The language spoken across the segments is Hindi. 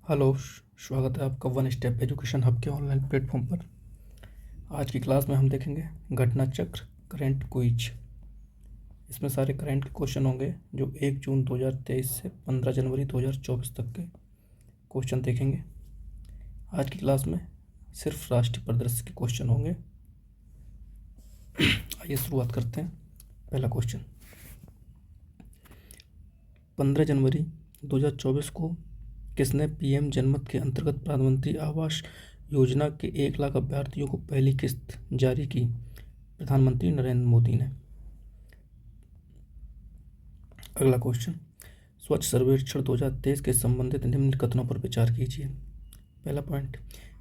हेलो। स्वागत है आपका वन स्टेप एजुकेशन हब के ऑनलाइन प्लेटफॉर्म पर। आज की क्लास में हम देखेंगे घटना चक्र करंट क्विज। इसमें सारे करंट के क्वेश्चन होंगे जो 1 जून 2023 से 15 जनवरी 2024 तक के क्वेश्चन देखेंगे। आज की क्लास में सिर्फ राष्ट्रीय परिदृश्य के क्वेश्चन होंगे। आइए शुरुआत करते हैं। पहला क्वेश्चन, 15 जनवरी 2024 को किसने पीएम जनमत के अंतर्गत प्रधानमंत्री आवास योजना के 1 लाख अभ्यर्थियों को पहली किस्त जारी की? प्रधानमंत्री नरेंद्र मोदी ने। अगला क्वेश्चन, स्वच्छ सर्वेक्षण 2023 के संबंधित निम्न कथनों पर विचार कीजिए। पहला पॉइंट,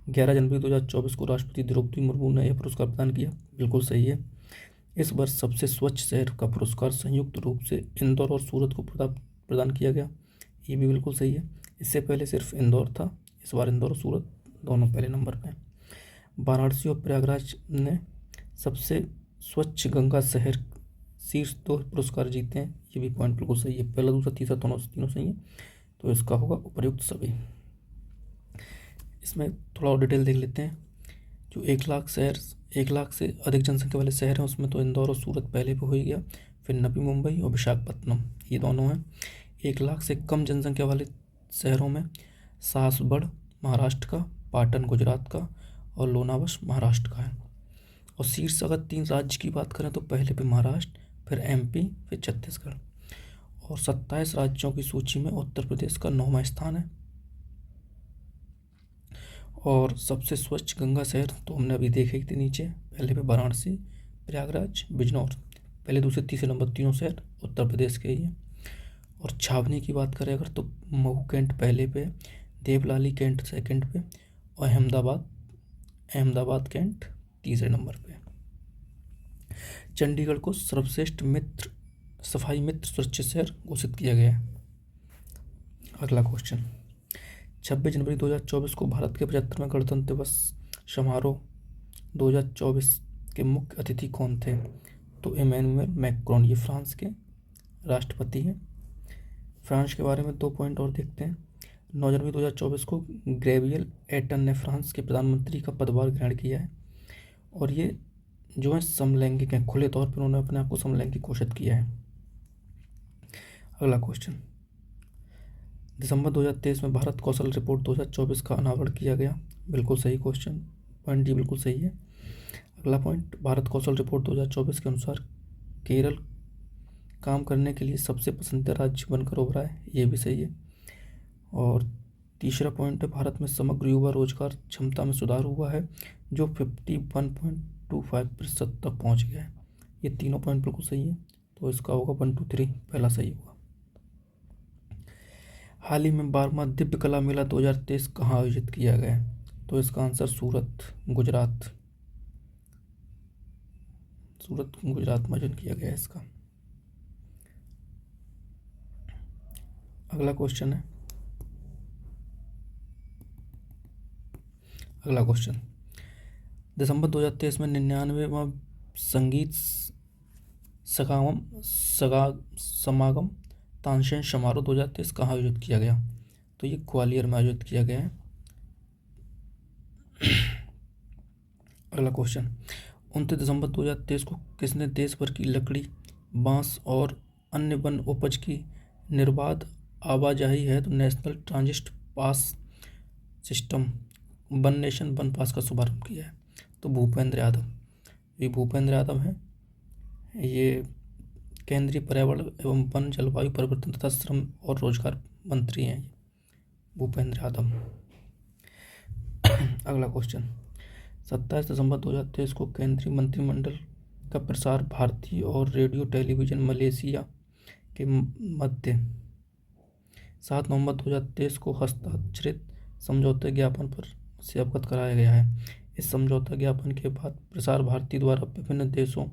11 जनवरी 2024 को राष्ट्रपति द्रौपदी मुर्मू ने यह पुरस्कार प्रदान किया। बिल्कुल सही है। इस वर्ष सबसे स्वच्छ शहर का पुरस्कार संयुक्त रूप से इंदौर और सूरत को प्रदान किया गया। ये भी बिल्कुल सही है। इससे पहले सिर्फ इंदौर था, इस बार इंदौर और सूरत दोनों पहले नंबर पे। वाराणसी और प्रयागराज ने सबसे स्वच्छ गंगा शहर शीर्ष 2 पुरस्कार जीते हैं। ये भी पॉइंट बिल्कुल सही है। पहला, दूसरा, तीसरा तीनों सही है, तो इसका होगा उपर्युक्त सभी। इसमें थोड़ा और डिटेल देख लेते हैं। जो 1 लाख से अधिक जनसंख्या वाले शहर हैं उसमें तो इंदौर और सूरत पहले पे हो ही गया, फिर नवी मुंबई और विशाखापत्तनम, ये दोनों हैं। 1 लाख से कम जनसंख्या वाले शहरों में सासबड़ महाराष्ट्र का, पाटन गुजरात का और लोनावला महाराष्ट्र का है। और शीर्ष अगर 3 राज्य की बात करें तो पहले पे महाराष्ट्र, फिर एमपी, फिर छत्तीसगढ़। और 27 राज्यों की सूची में उत्तर प्रदेश का 9वां स्थान है। और सबसे स्वच्छ गंगा शहर तो हमने अभी देखे ही थे नीचे, पहले पे वाराणसी, प्रयागराज, बिजनौर। पहले, दूसरे, तीसरे नंबर तीनों शहर उत्तर प्रदेश के ही हैं। और छावनी की बात करें अगर तो महू कैंट पहले पे, देवलाली कैंट सेकंड पे और अहमदाबाद कैंट तीसरे नंबर पे। चंडीगढ़ को सर्वश्रेष्ठ सफाई मित्र सुरक्षित शहर घोषित किया गया है। अगला क्वेश्चन, 26 जनवरी 2024 को भारत के 75वें गणतंत्र दिवस समारोह 2024 के मुख्य अतिथि कौन थे? तो इमैनुअल मैक्रोन, ये फ्रांस के राष्ट्रपति हैं। फ्रांस के बारे में 2 पॉइंट और देखते हैं। 9 जनवरी 2024 को गैब्रियल एटल ने फ्रांस के प्रधानमंत्री का पदभार ग्रहण किया है। और ये जो है समलैंगिक हैं, खुले तौर पर उन्होंने अपने आप को समलैंगिक घोषित किया है। अगला क्वेश्चन, दिसंबर 2023 में भारत कौशल रिपोर्ट 2024 का अनावरण किया गया। बिल्कुल सही क्वेश्चन, पॉइंट डी बिल्कुल सही है। अगला पॉइंट, भारत कौशल रिपोर्ट 2024 के अनुसार केरल काम करने के लिए सबसे पसंदीदा राज्य बनकर उभरा है। ये भी सही है। और तीसरा पॉइंट है, भारत में समग्र युवा रोजगार क्षमता में सुधार हुआ है जो 51.25% तक पहुंच गया है। ये तीनों पॉइंट बिल्कुल सही है, तो इसका होगा 1, 2, 3 पहला सही होगा। हाल ही में 12वां दिव्य कला मेला 2023 कहाँ आयोजित किया गया है? तो इसका आंसर सूरत गुजरात में आयोजन किया गया है इसका। अगला क्वेश्चन, दिसंबर 2023 में 99वां संगीत समागम तानसेन समारोह 2023 कहाँ आयोजित किया गया? तो ये ग्वालियर में आयोजित किया गया है। अगला क्वेश्चन, 29 दिसंबर 2023 को किसने देश भर की लकड़ी, बांस और अन्य वन उपज की निर्बाध आवाजाही है तो national transit pass system one nation one pass का शुभारंभ किया है? तो भूपेंद्र यादव। ये भूपेंद्र यादव हैं, ये केंद्रीय पर्यावरण एवं वन जलवायु परिवर्तन तथा श्रम और रोजगार मंत्री हैं भूपेंद्र यादव। अगला क्वेश्चन, 27 दिसंबर 2023 को केंद्रीय मंत्रिमंडल का प्रसार भारती और रेडियो टेलीविजन मलेशिया के मध्य 7 नवंबर 2023 को हस्ताक्षरित समझौते ज्ञापन पर से अवगत कराया गया है। इस समझौता ज्ञापन के बाद प्रसार भारती द्वारा विभिन्न देशों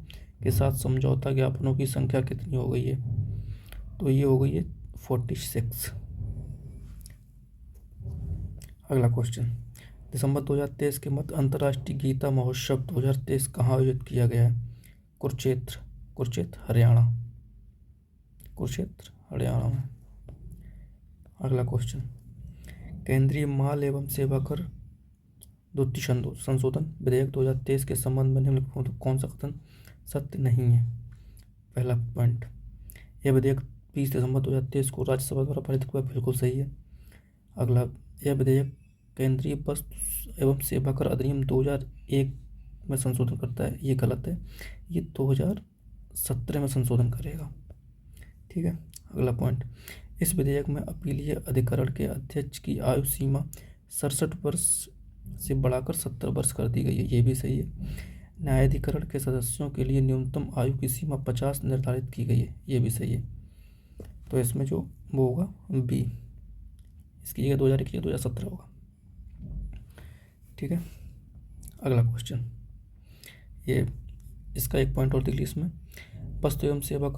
के साथ समझौता ज्ञापनों की संख्या कितनी हो गई है? तो ये हो गई है 46। अगला क्वेश्चन, दिसंबर 2023 के मध्य अंतर्राष्ट्रीय गीता महोत्सव 2023 कहाँ आयोजित किया गया है? कुरुक्षेत्र हरियाणा में। अगला क्वेश्चन, केंद्रीय माल एवं सेवा कर द्वितीय संशोधन विधेयक 2023 के संबंध में निम्नलिखित में कौन सा कथन सत्य नहीं है? पहला पॉइंट, यह विधेयक 20 दिसंबर 2023 को राज्यसभा द्वारा पारित हुआ, बिल्कुल सही है। अगला, यह विधेयक केंद्रीय वस्तु एवं सेवा कर अधिनियम 2001 में संशोधन करता है, ये गलत है। ये 2017 में संशोधन करेगा। ठीक है। अगला पॉइंट, इस विधेयक में अपीलीय अधिकरण के अध्यक्ष की आयु सीमा 67 वर्ष से बढ़ाकर 70 वर्ष कर दी गई है, ये भी सही है। न्यायाधिकरण के सदस्यों के लिए न्यूनतम आयु की सीमा 50 निर्धारित की गई है, ये भी सही है। तो इसमें जो वो होगा बी, इसकी जगह 2021 या 2017 होगा। ठीक है। अगला क्वेश्चन, ये इसका एक पॉइंट और देख लीजिए इसमें, वस्तु एवं सेवा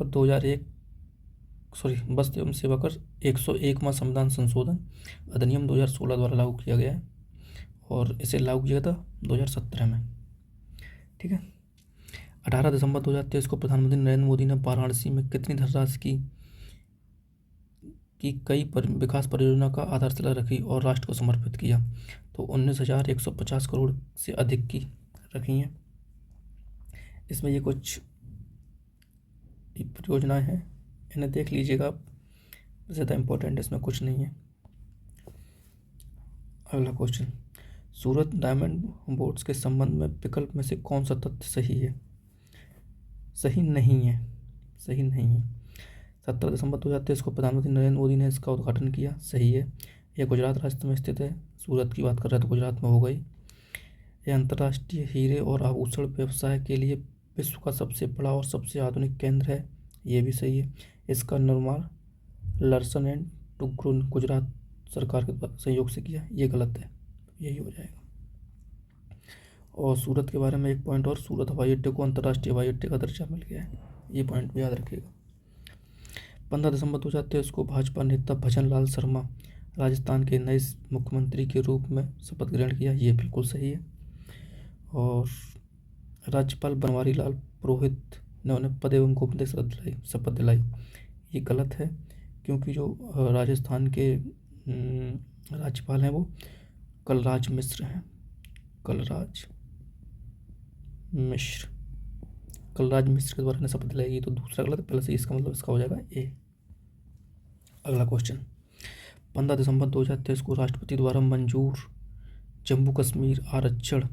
कर 101वां संविधान संशोधन अधिनियम 2016 द्वारा लागू किया गया है और इसे लागू किया था 2017 में। ठीक है। 18 दिसंबर 2023 को प्रधानमंत्री नरेंद्र मोदी ने वाराणसी में कितनी धनराशि की कई विकास परियोजना का आधारशिला रखी और राष्ट्र को समर्पित किया? तो 19,150 करोड़ से अधिक की रखी हैं। इसमें ये कुछ परियोजनाएं हैं, इन्हें देख लीजिएगा आप, ज़्यादा इम्पोर्टेंट इसमें कुछ नहीं है। अगला क्वेश्चन, सूरत डायमंड बोर्ड्स के संबंध में विकल्प में से कौन सा तथ्य सही है? सही नहीं है, सही नहीं है। 17 दिसंबर 2023 को प्रधानमंत्री नरेंद्र मोदी ने इसका उद्घाटन किया, सही है। यह गुजरात राज्य में स्थित है, सूरत की बात कर रहे हैं तो गुजरात में हो गई। यह अंतर्राष्ट्रीय हीरे और आभूषण व्यवसाय के लिए विश्व का सबसे बड़ा और सबसे आधुनिक केंद्र है, ये भी सही है। इसका निर्माण लर्सन एंड टुब्रो गुजरात सरकार के सहयोग से किया, ये गलत है, यही हो जाएगा। और सूरत के बारे में एक पॉइंट और, सूरत हवाई अड्डे को अंतर्राष्ट्रीय हवाई अड्डे का दर्जा मिल गया है, ये पॉइंट भी याद रखिएगा। 15 दिसंबर 2023 को भाजपा नेता भजन लाल शर्मा राजस्थान के नए मुख्यमंत्री के रूप में शपथ ग्रहण किया, ये बिल्कुल सही है। और राज्यपाल बनवारी लाल पुरोहित ने उन्हें पद एवं गोपनीयता शपथ दिलाई, ये गलत है, क्योंकि जो राजस्थान के राज्यपाल हैं वो कलराज मिश्र हैं, कलराज मिश्र के द्वारा ने शपथ दिलाई, तो दूसरा गलत, पहले से इसका मतलब इसका हो जाएगा ए। अगला क्वेश्चन, 15 दिसंबर 2023 को राष्ट्रपति द्वारा मंजूर जम्मू कश्मीर आरक्षण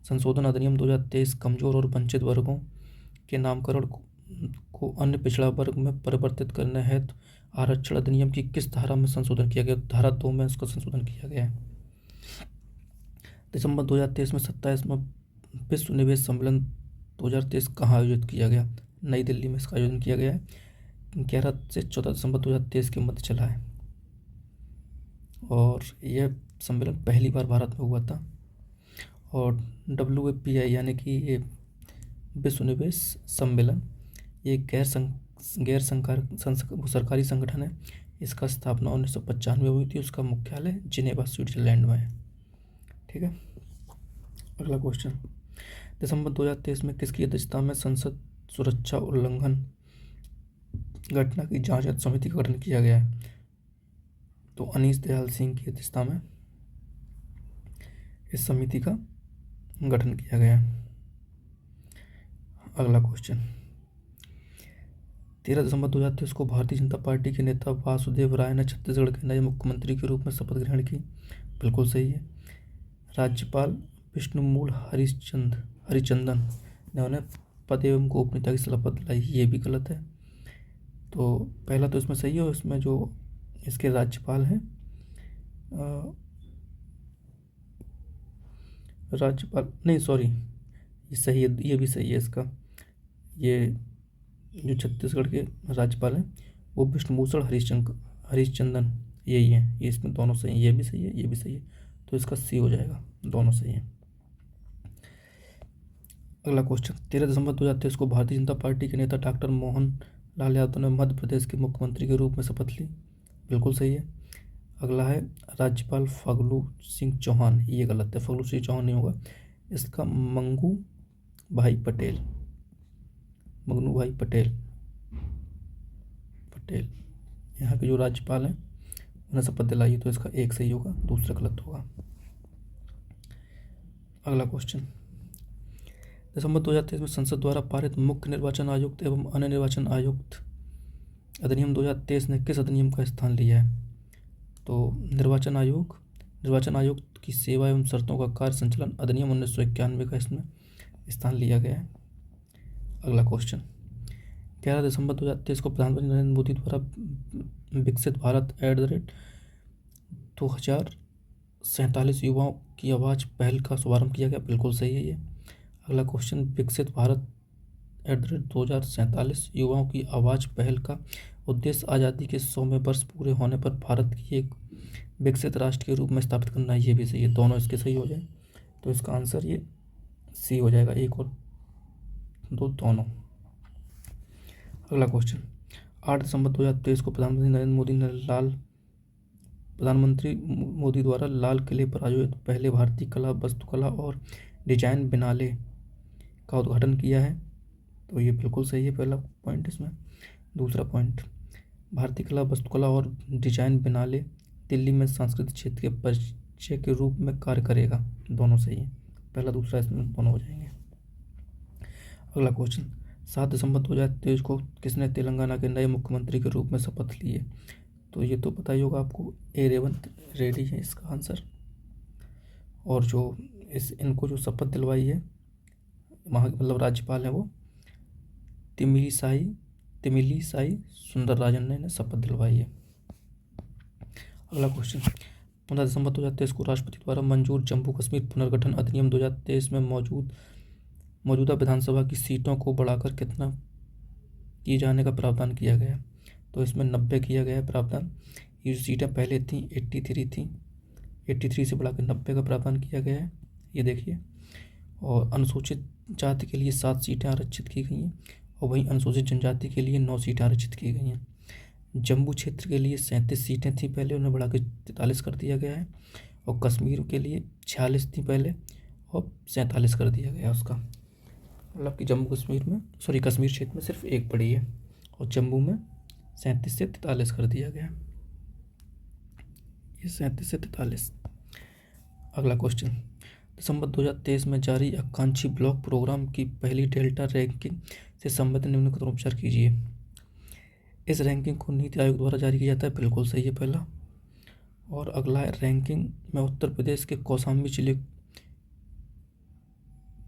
संशोधन अधिनियम 2023 कमजोर और वंचित वर्गों के नामकरण को अन्य पिछड़ा वर्ग में परिवर्तित करने हेतु आरक्षण अधिनियम की किस धारा में संशोधन किया गया? धारा 2 में इसका संशोधन किया गया है। दिसंबर 2023 में 27वां विश्व निवेश सम्मेलन 2023 कहाँ आयोजित किया गया? नई दिल्ली में इसका आयोजन किया गया है। 11 से 14 दिसंबर 2023 के मध्य चला है और यह सम्मेलन पहली बार भारत में हुआ था। और WPI यानी कि ये विश्व निवेश सम्मेलन, ये गैर सरकारी संगठन है। इसका स्थापना 1995 में हुई थी, उसका मुख्यालय जिनेवा स्विट्जरलैंड में है। ठीक है। अगला क्वेश्चन, दिसंबर 2023 में किसकी अध्यक्षता में संसद सुरक्षा उल्लंघन घटना की जांच समिति का गठन किया गया है? तो अनीश दयाल सिंह की अध्यक्षता में इस समिति का गठन किया गया है। अगला क्वेश्चन, 13 दिसंबर 2023 को भारतीय जनता पार्टी के नेता वासुदेव राय ने छत्तीसगढ़ के नए मुख्यमंत्री के रूप में शपथ ग्रहण की, बिल्कुल सही है। राज्यपाल विष्णुमूल हरिचंदन ने उन्हें पद एवं गोपनीयता की शपथ दिलाई, ये भी गलत है। तो पहला तो इसमें सही है, और इसमें जो इसके राज्यपाल हैं ये सही है, ये भी सही है इसका। ये जो छत्तीसगढ़ के राज्यपाल हैं वो विष्णुभूषण हरिश्चंदन, यही है, ये इसमें दोनों सही हैं, ये भी सही है, ये भी सही है, तो इसका सी हो जाएगा, दोनों सही हैं। अगला क्वेश्चन, 13 दिसंबर 2023 को भारतीय जनता पार्टी के नेता डॉक्टर मोहन लाल यादव ने मध्य प्रदेश के मुख्यमंत्री के रूप में शपथ ली, बिल्कुल सही है। अगला है राज्यपाल फगलू सिंह चौहान, ये गलत है, फगलू सिंह चौहान नहीं होगा, इसका मंगू भाई पटेल यहाँ के जो राज्यपाल हैं उन्हें शपथ दिलाई, तो इसका एक सही होगा, दूसरा गलत होगा। अगला क्वेश्चन, दिसंबर 2023 में संसद द्वारा पारित मुख्य निर्वाचन आयुक्त एवं अन्य निर्वाचन आयुक्त अधिनियम 2023 ने किस अधिनियम का स्थान लिया है? तो निर्वाचन आयुक्त की सेवा एवं शर्तों का कार्य संचालन अधिनियम 1991 का इसमें स्थान लिया गया है। अगला क्वेश्चन, 11 दिसंबर 2023 को प्रधानमंत्री नरेंद्र मोदी द्वारा विकसित भारत @2047 युवाओं की आवाज़ पहल का शुभारंभ किया गया। बिल्कुल सही है ये। अगला क्वेश्चन, विकसित भारत @2047 युवाओं की आवाज़ पहल का उद्देश्य आज़ादी के 100वें वर्ष पूरे होने पर भारत की एक विकसित राष्ट्र के रूप में स्थापित करना। ये भी सही है, दोनों इसके सही हो जाए तो इसका आंसर ये सी हो जाएगा, 1 और 2 दोनों। अगला क्वेश्चन, 8 दिसंबर 2023 को प्रधानमंत्री मोदी द्वारा लाल किले पर आयोजित पहले भारतीय कला, वास्तुकला और डिजाइन बिनाले का उद्घाटन किया है। तो ये बिल्कुल सही है, पहला पॉइंट इसमें। दूसरा पॉइंट, भारतीय कला, वास्तुकला और डिजाइन बिनाले दिल्ली में सांस्कृतिक क्षेत्र के परिचय के रूप में कार्य करेगा। दोनों सही है, पहला दूसरा इसमें दोनों हो जाएंगे। अगला क्वेश्चन, 7 दिसंबर 2023 को किसने तेलंगाना के नए मुख्यमंत्री के रूप में शपथ ली है? तो ये तो पता ही होगा आपको, रेवंत रेड्डी है इसका आंसर। और जो इनको जो शपथ दिलवाई है वहाँ मतलब राज्यपाल है वो तिमिलीसाई सुंदरराजन ने इन्हें शपथ दिलवाई है। अगला क्वेश्चन, 15 दिसंबर 2023 को राष्ट्रपति द्वारा मंजूर जम्मू कश्मीर पुनर्गठन अधिनियम 2023 में मौजूदा विधानसभा की सीटों को बढ़ाकर कितना किए जाने का प्रावधान किया गया है? तो इसमें 90 किया गया है प्रावधान। ये जो सीटें पहले थी 83 थी, 83 से बढ़ाकर 90 का प्रावधान किया गया है, ये देखिए। और अनुसूचित जाति के लिए 7 सीटें आरक्षित की गई हैं और वहीं अनुसूचित जनजाति के लिए 9 सीटें आरक्षित की गई हैं। जम्मू क्षेत्र के लिए 37 सीटें थी पहले, उन्हें बढ़ाकर 43 कर दिया गया है। और कश्मीर के लिए 46 थी पहले और 47 कर दिया गया उसका। मतलब कि कश्मीर क्षेत्र में सिर्फ एक पड़ी है और जम्मू में 37 से 43 कर दिया गया, ये 37 से 43। अगला क्वेश्चन, दिसंबर 2023 में जारी आकांक्षी ब्लॉक प्रोग्राम की पहली डेल्टा रैंकिंग से संबंधित निम्नलिखित उपचार कीजिए। इस रैंकिंग को नीति आयोग द्वारा जारी किया जाता है। बिल्कुल सही है पहला। और अगला है, रैंकिंग में उत्तर प्रदेश के कौशाम्बी जिले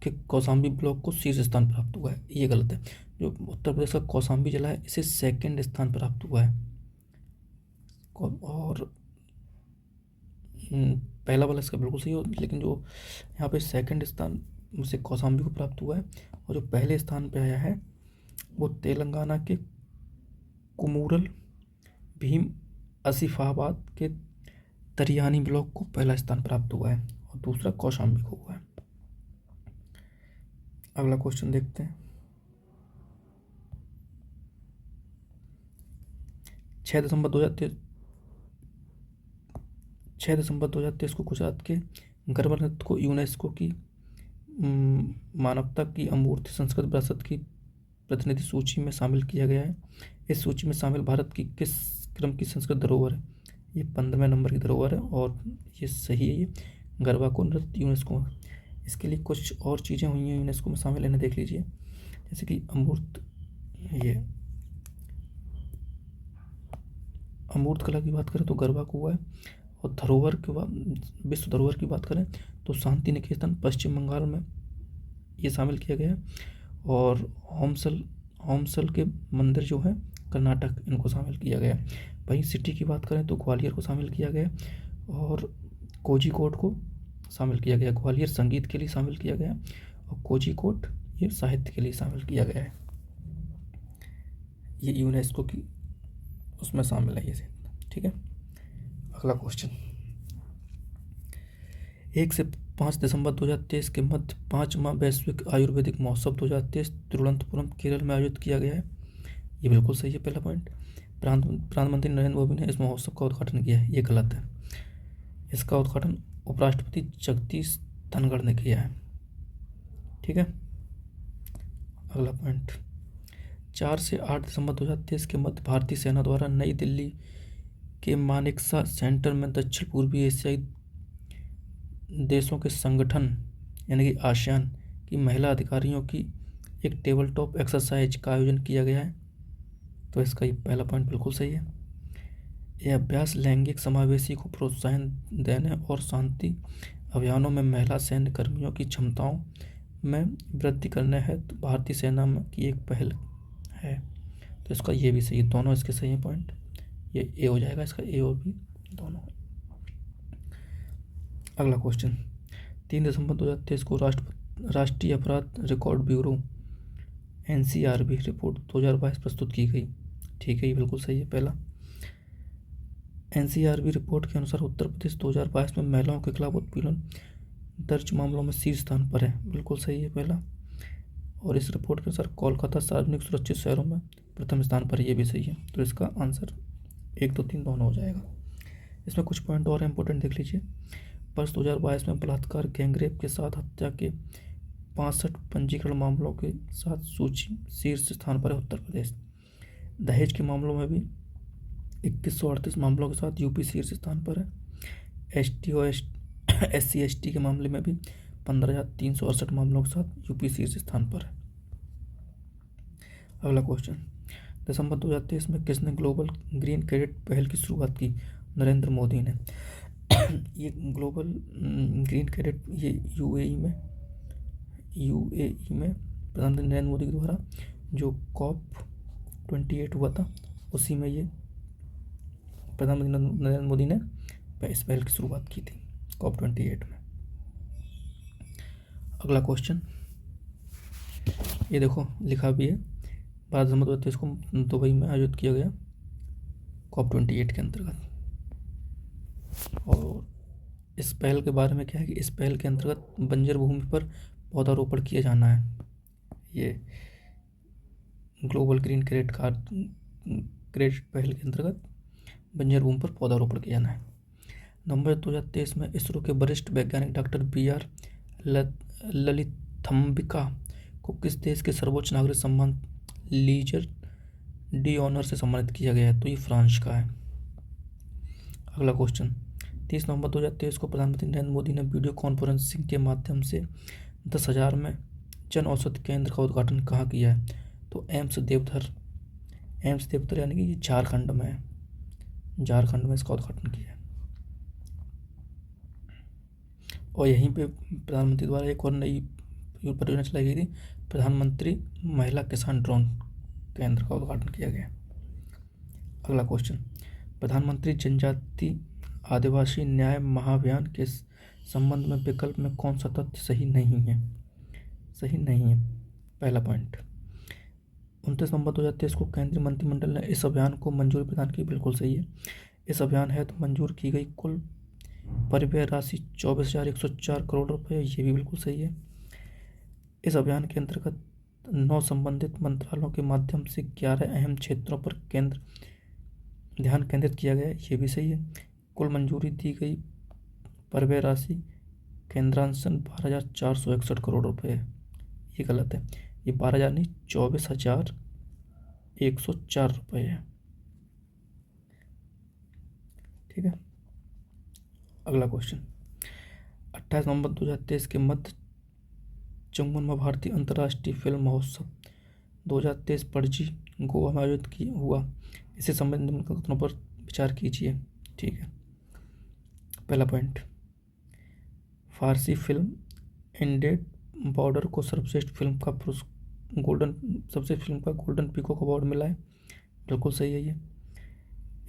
के कौशाम्बी ब्लॉक को शीर्ष स्थान प्राप्त हुआ है। ये गलत है, जो उत्तर प्रदेश का कौशाम्बी जिला है इसे 2nd स्थान प्राप्त हुआ है। और पहला वाला इसका बिल्कुल सही हो, लेकिन जो यहाँ पे 2nd स्थान से कौशाम्बी को प्राप्त हुआ है और जो पहले स्थान पे आया है वो तेलंगाना के कुमुरल भीम आसिफाबाद के तरियानी ब्लॉक को पहला स्थान प्राप्त हुआ है और दूसरा कौशाम्बी को हुआ है। अगला क्वेश्चन देखते हैं, 6 दिसंबर 2023 को गुजरात के गरबा नृत्य को यूनेस्को की मानवता की अमूर्त संस्कृत विरासत की प्रतिनिधि सूची में शामिल किया गया है। इस सूची में शामिल भारत की किस क्रम की संस्कृत धरोहर है? ये 15वें नंबर की धरोहर है और ये सही है। ये गरबा को नृत्य यूनेस्को में, इसके लिए कुछ और चीज़ें हुई हैं यूनेस्को में शामिल, इन्हें देख लीजिए। जैसे कि अमूर्त कला की बात करें तो गरबा को हुआ है। और धरोहर के बाद विश्व धरोहर की बात करें तो शांति निकेतन पश्चिम बंगाल में ये शामिल किया गया है। और होमसल के मंदिर जो है कर्नाटक, इनको शामिल किया गया है। वहीं सिटी की बात करें तो ग्वालियर को शामिल किया गया और कोझिकोड को शामिल किया गया। ग्वालियर संगीत के लिए शामिल किया गया और कोझिकोड ये साहित्य के लिए शामिल किया गया है। ये यूनेस्को की उसमें शामिल है ये, ठीक है। अगला क्वेश्चन, 1 से 5 दिसंबर 2023 के मध्य 5वां वैश्विक आयुर्वेदिक महोत्सव 2023 तिरुवनंतपुरम केरल में आयोजित किया गया है। ये बिल्कुल सही है पहला पॉइंट। प्रधानमंत्री नरेंद्र मोदी ने इस महोत्सव का उद्घाटन किया है, ये गलत है। इसका उद्घाटन उपराष्ट्रपति जगदीश धनखड़ ने किया है, ठीक है। अगला पॉइंट, 4 से 8 दिसंबर 2023 के मध्य भारतीय सेना द्वारा नई दिल्ली के मानेकशॉ सेंटर में दक्षिण पूर्वी एशियाई देशों के संगठन यानी कि आसियान की महिला अधिकारियों की एक टेबल टॉप एक्सरसाइज का आयोजन किया गया है। तो इसका ये पहला पॉइंट बिल्कुल सही है। यह अभ्यास लैंगिक समावेशी को प्रोत्साहन देने और शांति अभियानों में महिला सैन्य कर्मियों की क्षमताओं में वृद्धि करने हेतु भारतीय सेना में की एक पहल है। तो इसका ये भी सही है, दोनों इसके सही है पॉइंट। ये ए हो जाएगा, इसका ए और बी दोनों। अगला क्वेश्चन, 3 दिसंबर 2023 को राष्ट्रीय अपराध रिकॉर्ड ब्यूरो NCRB रिपोर्ट 2022 प्रस्तुत की गई। ठीक है, ये बिल्कुल सही है पहला। NCRB रिपोर्ट के अनुसार उत्तर प्रदेश 2022 में महिलाओं के खिलाफ उत्पीड़न दर्ज मामलों में शीर्ष स्थान पर है। बिल्कुल सही है पहला। और इस रिपोर्ट के अनुसार कोलकाता सार्वजनिक सुरक्षित शहरों में प्रथम स्थान पर है। ये भी सही है। तो इसका आंसर 1, 2, 3 दोनों हो जाएगा। इसमें कुछ पॉइंट और इंपॉर्टेंट देख लीजिए। वर्ष 2022 में बलात्कार, गैंगरेप के साथ हत्या के 65 पंजीकरण मामलों के साथ सूची शीर्ष स्थान पर है उत्तर प्रदेश। दहेज के मामलों में भी 2138 मामलों के साथ यूपी शीर्ष स्थान पर है। ST और SC ST के मामले में भी 15,368 मामलों के साथ यूपी शीर्ष स्थान पर है। अगला क्वेश्चन, दिसंबर 2023 में किसने ग्लोबल ग्रीन क्रेडिट पहल की शुरुआत की? नरेंद्र मोदी ने। ये ग्लोबल ग्रीन क्रेडिट ये यूएई में प्रधानमंत्री नरेंद्र मोदी के द्वारा जो COP28 हुआ था, उसी में ये प्रधानमंत्री नरेंद्र मोदी ने इस पहल की शुरुआत की थी COP28 में। अगला क्वेश्चन, ये देखो लिखा भी है, 12 दिसंबर 2023 को दुबई में आयोजित किया गया COP28 के अंतर्गत। और इस पहल के बारे में क्या है कि इस पहल के अंतर्गत बंजर भूमि पर पौधारोपण किया जाना है। ये ग्लोबल ग्रीन क्रेडिट पहल के अंतर्गत बंजर भूमि पर पौधारोपण किया जाना है। नवंबर 2023 में इसरो के वरिष्ठ वैज्ञानिक डॉक्टर BR ललिथम्बिका को किस देश के सर्वोच्च नागरिक सम्मान लीजर डी ऑनर से सम्मानित किया गया है? तो ये फ्रांस का है। अगला क्वेश्चन, 30 नवंबर 2023 को प्रधानमंत्री नरेंद्र मोदी ने वीडियो कॉन्फ्रेंसिंग के माध्यम से 10,000 में जन औषधि केंद्र का उद्घाटन कहाँ किया है? तो एम्स देवधर यानी कि ये झारखंड में है। झारखंड में इसका उद्घाटन किया है। और यहीं पे प्रधानमंत्री द्वारा एक और नई परियोजना चलाई गई थी, प्रधानमंत्री महिला किसान ड्रोन केंद्र का उद्घाटन किया गया। अगला क्वेश्चन, प्रधानमंत्री जनजाति आदिवासी न्याय महाअभियान के संबंध में विकल्प में कौन सा तथ्य सही नहीं है? पहला पॉइंट, 29 नवंबर 2023 को केंद्रीय मंत्रिमंडल ने इस अभियान को मंजूरी प्रदान की। बिल्कुल सही है। इस अभियान है तो मंजूर की गई कुल परिव्यय राशि 24,104 करोड़ रुपये। ये भी बिल्कुल सही है। इस अभियान के अंतर्गत 9 संबंधित मंत्रालयों के माध्यम से 11 अहम क्षेत्रों पर ध्यान केंद्रित किया गया है। ये भी सही है। कुल मंजूरी दी गई परिव्यय राशि केंद्रांशन 12,461 करोड़ रुपये है। ये गलत है, ये 12,000 नहीं 24,104 रुपये है। ठीक है। अगला क्वेश्चन, 28 नवंबर 2023 के मध्य 54वां भारतीय अंतर्राष्ट्रीय फिल्म महोत्सव 2023 पणजी गोवा में आयोजित हुआ। इससे संबंधित कथनों पर विचार कीजिए। ठीक है। पहला पॉइंट, फारसी फिल्म इंडेड बॉर्डर को सर्वश्रेष्ठ फिल्म का गोल्डन पीकॉक अवार्ड मिला है। बिल्कुल सही है ये।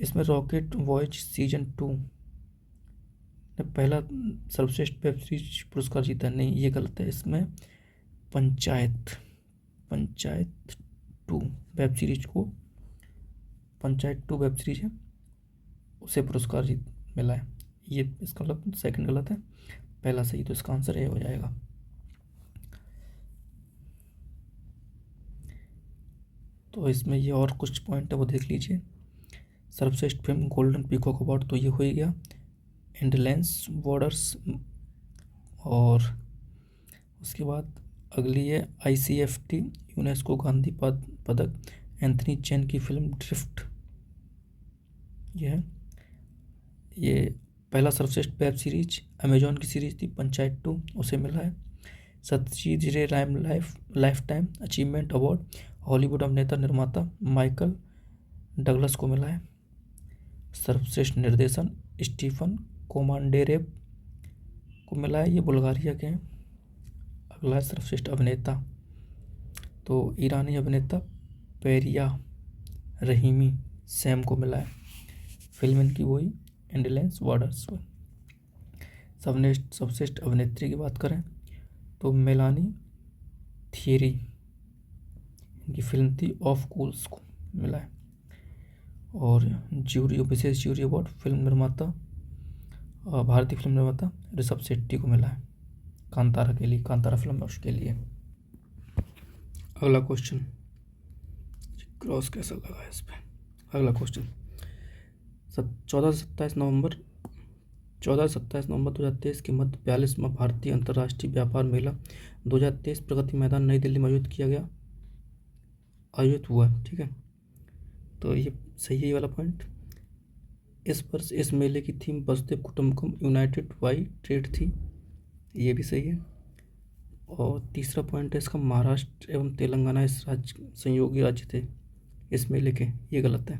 इसमें रॉकेट वॉयज सीजन 2 ने पहला सर्वश्रेष्ठ वेब सीरीज पुरस्कार जीता। नहीं, ये गलत है। इसमें पंचायत 2 वेब सीरीज को पंचायत 2 वेब सीरीज है, उसे पुरस्कार मिला है। ये इसका मतलब सेकंड गलत है, पहला सही। तो इसका आंसर ए हो जाएगा। तो इसमें ये और कुछ पॉइंट है वो देख लीजिए। सर्वश्रेष्ठ फिल्म गोल्डन पीकॉक अवार्ड तो ये हो ही गया। एंडलेंस बॉर्डर्स, और उसके बाद अगली है ICFT यूनेस्को गांधी पदक एंथनी चेन की फिल्म ड्रिफ्ट, ये है। ये पहला सर्वश्रेष्ठ वेब सीरीज अमेजॉन की सीरीज थी पंचायत 2, उसे मिला है। सत्यजीत रे life time achievement award Hollywood अभिनेता निर्माता माइकल डगलस को मिला है। सर्वश्रेष्ठ निर्देशन स्टीफन कोमांडेरेव को मिला है, ये बुल्गारिया के हैं। अगला है सर्वश्रेष्ठ अभिनेता, तो ईरानी अभिनेता पेरिया रहीमी सैम को मिला है। फिल्म इनकी वही एंडलेंस वाटर्स। सर्वश्रेष्ठ अभिनेत्री की बात करें तो मेलानी थियरी, इनकी फिल्म थी ऑफ कूल्स को मिला है। और ज्यूरी विशेष ज्यूरी अवार्ड फिल्म निर्माता भारतीय फिल्म निर्माता ऋषभ शेट्टी को मिला है कांतारा के लिए, कांतारा फिल्म है उसके लिए। अगला क्वेश्चन क्रॉस कैसा लगा इस पर। अगला क्वेश्चन 14 से 27 नवंबर 2023 के मध्य 42वां भारतीय अंतर्राष्ट्रीय व्यापार मेला 2023 प्रगति मैदान नई दिल्ली में आयोजित हुआ। ठीक है, तो ये सही है ये वाला पॉइंट। इस वर्ष इस मेले की थीम वसुधैव कुटुंबकम यूनाइटेड बाई ट्रेड थी, ये भी सही है। और तीसरा पॉइंट है इसका महाराष्ट्र एवं तेलंगाना इस संयोगी राज्य थे इस मेले के, ये गलत है।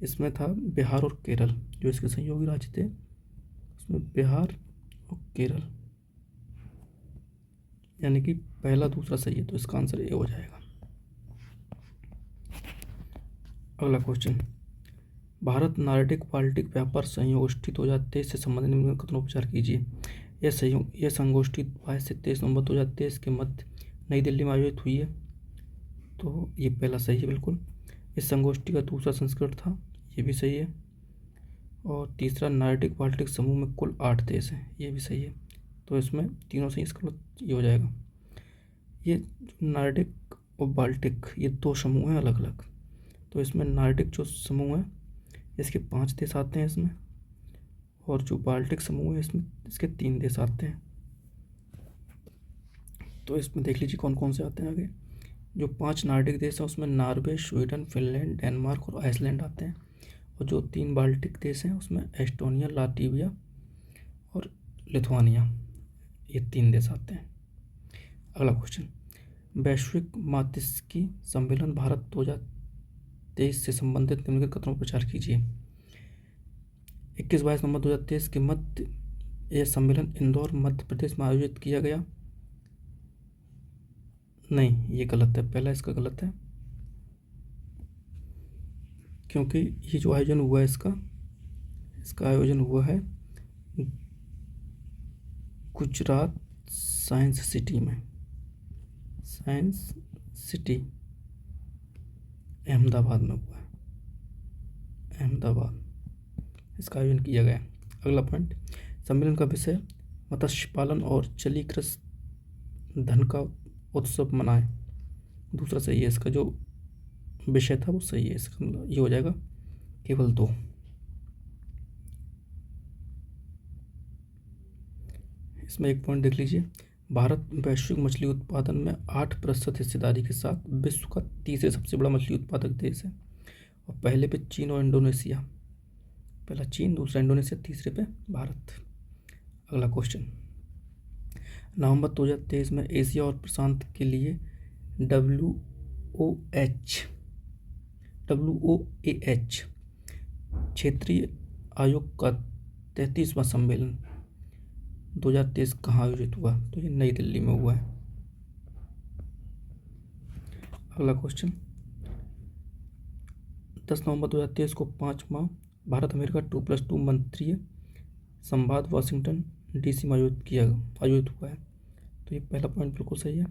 इसमें था बिहार और केरल जो इसके संयोगी राज्य थे, उसमें बिहार और केरल, यानी कि पहला दूसरा सही है, तो इसका आंसर ए हो जाएगा। अगला क्वेश्चन भारत नार्डिक बाल्टिक व्यापार संगोष्ठी 2023 से संबंधित निम्नलिखित कथनों पर विचार कीजिए। यह संगोष्ठी 22 से 23 नवंबर 2023 के मध्य नई दिल्ली में आयोजित हुई है, तो ये पहला सही है बिल्कुल। इस संगोष्ठी का दूसरा संस्करण था, ये भी सही है। और तीसरा नार्डिक बाल्टिक समूह में कुल 8 देश हैं, ये भी सही है, तो इसमें तीनों सही, इसका ये हो जाएगा। ये नार्डिक और बाल्टिक ये 2 समूह हैं अलग अलग, तो इसमें नार्डिक जो समूह है इसके 5 देश आते हैं इसमें, और जो बाल्टिक समूह है इसमें इसके 3 देश आते हैं। तो इसमें देख लीजिए कौन कौन से आते हैं आगे। जो 5 नार्डिक देश हैं उसमें नॉर्वे, स्वीडन, फिनलैंड, डेनमार्क और आइसलैंड आते हैं। और जो 3 बाल्टिक देश हैं उसमें एस्टोनिया, लातविया और लिथुआनिया, ये 3 देश आते हैं। अगला क्वेश्चन वैश्विक मात्स्यिकी सम्मेलन भारत 2023 से संबंधित निम्नलिखित कथनों पर विचार कीजिए। 21-22 नवंबर 2023 के मध्य यह सम्मेलन इंदौर मध्य प्रदेश में आयोजित किया गया। नहीं, ये गलत है, पहला इसका गलत है, क्योंकि ये जो आयोजन हुआ है इसका आयोजन हुआ है गुजरात साइंस सिटी में, साइंस सिटी अहमदाबाद में हुआ है, अहमदाबाद इसका आयोजन किया गया। अगला पॉइंट सम्मेलन का विषय मत्स्य पालन और जलीय कृषि धन का उत्सव मनाएं, दूसरा सही है, इसका जो विषय था वो सही है, इसका मतलब ये हो जाएगा केवल 2। इसमें एक पॉइंट देख लीजिए, भारत वैश्विक मछली उत्पादन में 8% हिस्सेदारी के साथ विश्व का तीसरे सबसे बड़ा मछली उत्पादक देश है, और पहले पे चीन और इंडोनेशिया, पहला चीन, दूसरा इंडोनेशिया, तीसरे पे भारत। अगला क्वेश्चन नवंबर 2023 में एशिया और प्रशांत के लिए WOAH क्षेत्रीय आयोग का 33वां सम्मेलन 2023 कहाँ आयोजित हुआ, तो ये नई दिल्ली में हुआ है। अगला क्वेश्चन 10 नवंबर 2023 को 5वां भारत अमेरिका 2+2 मंत्रीय संवाद वाशिंगटन DC में आयोजित हुआ है, तो ये पहला पॉइंट बिल्कुल सही है।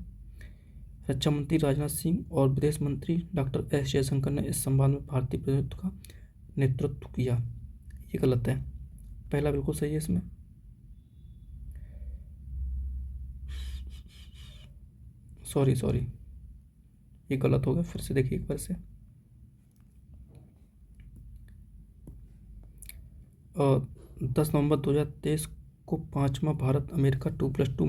रक्षा मंत्री राजनाथ सिंह और विदेश मंत्री डॉक्टर S जयशंकर ने इस संवाद में भारतीय प्रतिनिधित्व का नेतृत्व किया, ये गलत है, पहला बिल्कुल सही है। इसमें सॉरी ये गलत हो गया, फिर से देखिए एक बार से। 10 नवंबर 2023 को 5वां भारत अमेरिका 2+2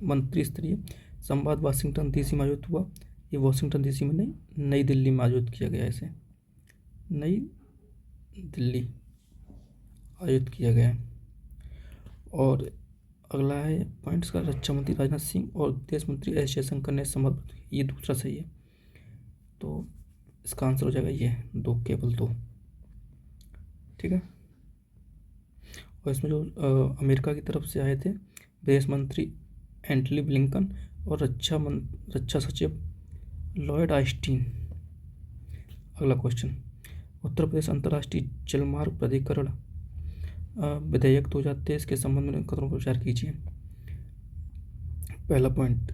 मंत्री स्तरीय संवाद वाशिंगटन DC में आयोजित हुआ, ये वाशिंगटन DC में नहीं, नई दिल्ली में आयोजित किया गया, इसे नई दिल्ली आयोजित किया गया है। और अगला है पॉइंट्स का, रक्षा मंत्री राजनाथ सिंह और विदेश मंत्री एस जयशंकर ने समर्पित, ये दूसरा सही है। तो इसका आंसर हो जाएगा ये दो, केवल दो। ठीक है। और इसमें जो अमेरिका की तरफ से आए थे विदेश मंत्री एंटनी ब्लिंकन और रक्षा सचिव लॉयड ऑस्टिन। अगला क्वेश्चन, उत्तर प्रदेश अंतर्राष्ट्रीय जलमार्ग प्राधिकरण विधेयक 2023 के संबंध में कदमों पर विचार कीजिए। पहला पॉइंट,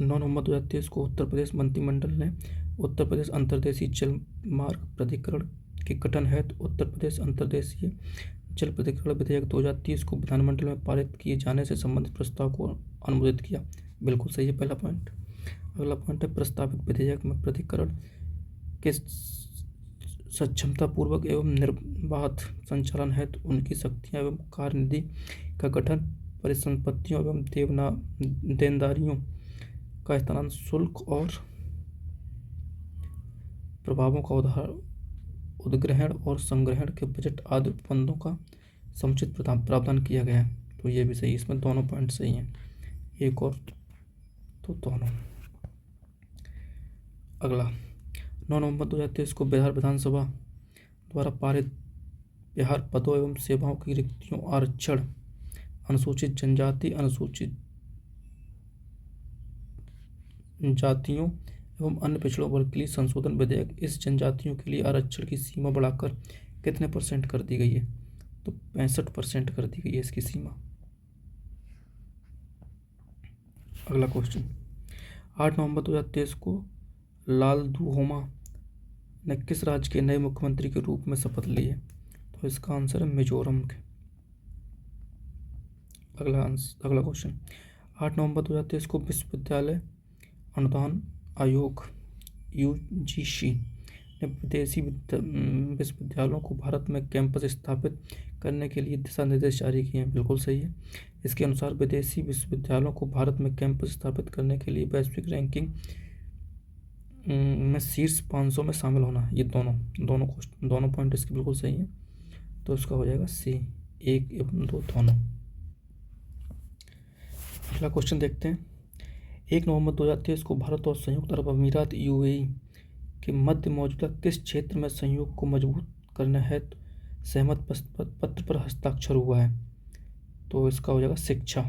9 नवंबर 2023 को उत्तर प्रदेश मंत्रिमंडल ने उत्तर प्रदेश अंतर्देशीय जल मार्ग प्राधिकरण के गठन हेतु उत्तर प्रदेश अंतर्देशीय जल प्राधिकरण विधेयक 2030 को विधानमंडल में पारित किए जाने से संबंधित प्रस्ताव को अनुमोदित किया। बिल्कुल सही है पहला पॉइंट। अगला पॉइंट है, प्रस्तावित विधेयक में प्राधिकरण के सक्षमतापूर्वक एवं निर्बाध संचालन हेतु उनकी शक्तियाँ एवं कार्यनिधि का गठन, परिसंपत्तियों एवं देनदारियों का स्थानांतरण, शुल्क और प्रभावों का उद्ग्रहण और संग्रहण के बजट आदि उपबंधों का समुचित प्रावधान किया गया है। तो ये भी सही, इसमें दोनों पॉइंट सही हैं, एक और तो दोनों। अगला, 9 नवंबर 2023 को बिहार विधानसभा द्वारा पारित बिहार पदों एवं सेवाओं की रिक्तियों आरक्षण, अनुसूचित जनजाति, अनुसूचित जातियों एवं अन्य पिछड़ों वर्ग के लिए संशोधन विधेयक। इस जनजातियों के लिए आरक्षण की सीमा बढ़ाकर कितने % कर दी गई है? तो 65% कर दी गई है इसकी सीमा। अगला क्वेश्चन, 8 नवंबर 2023 को लालदुहोमा ने किस राज्य के नए मुख्यमंत्री के रूप में शपथ ली है? तो इसका आंसर है मिजोरम के। अगला क्वेश्चन, 8 नवंबर 2023 को विश्वविद्यालय अनुदान आयोग UGC ने विदेशी विश्वविद्यालयों को भारत में कैंपस स्थापित करने के लिए दिशा निर्देश जारी किए हैं। बिल्कुल सही है। इसके अनुसार विदेशी विश्वविद्यालयों को भारत में कैंपस स्थापित करने के लिए वैश्विक रैंकिंग में शीर्ष 500 में शामिल होना। ये दोनों पॉइंट इसके बिल्कुल सही हैं। तो इसका हो जाएगा C, 1 एवं 2 दोनों। अगला क्वेश्चन देखते हैं, 1 नवंबर 2023 को भारत और संयुक्त अरब अमीरात UAE के मध्य मौजूदा किस क्षेत्र में सहयोग को मजबूत करने हेतु सहमत पत्र पर हस्ताक्षर हुआ है? तो इसका हो जाएगा शिक्षा।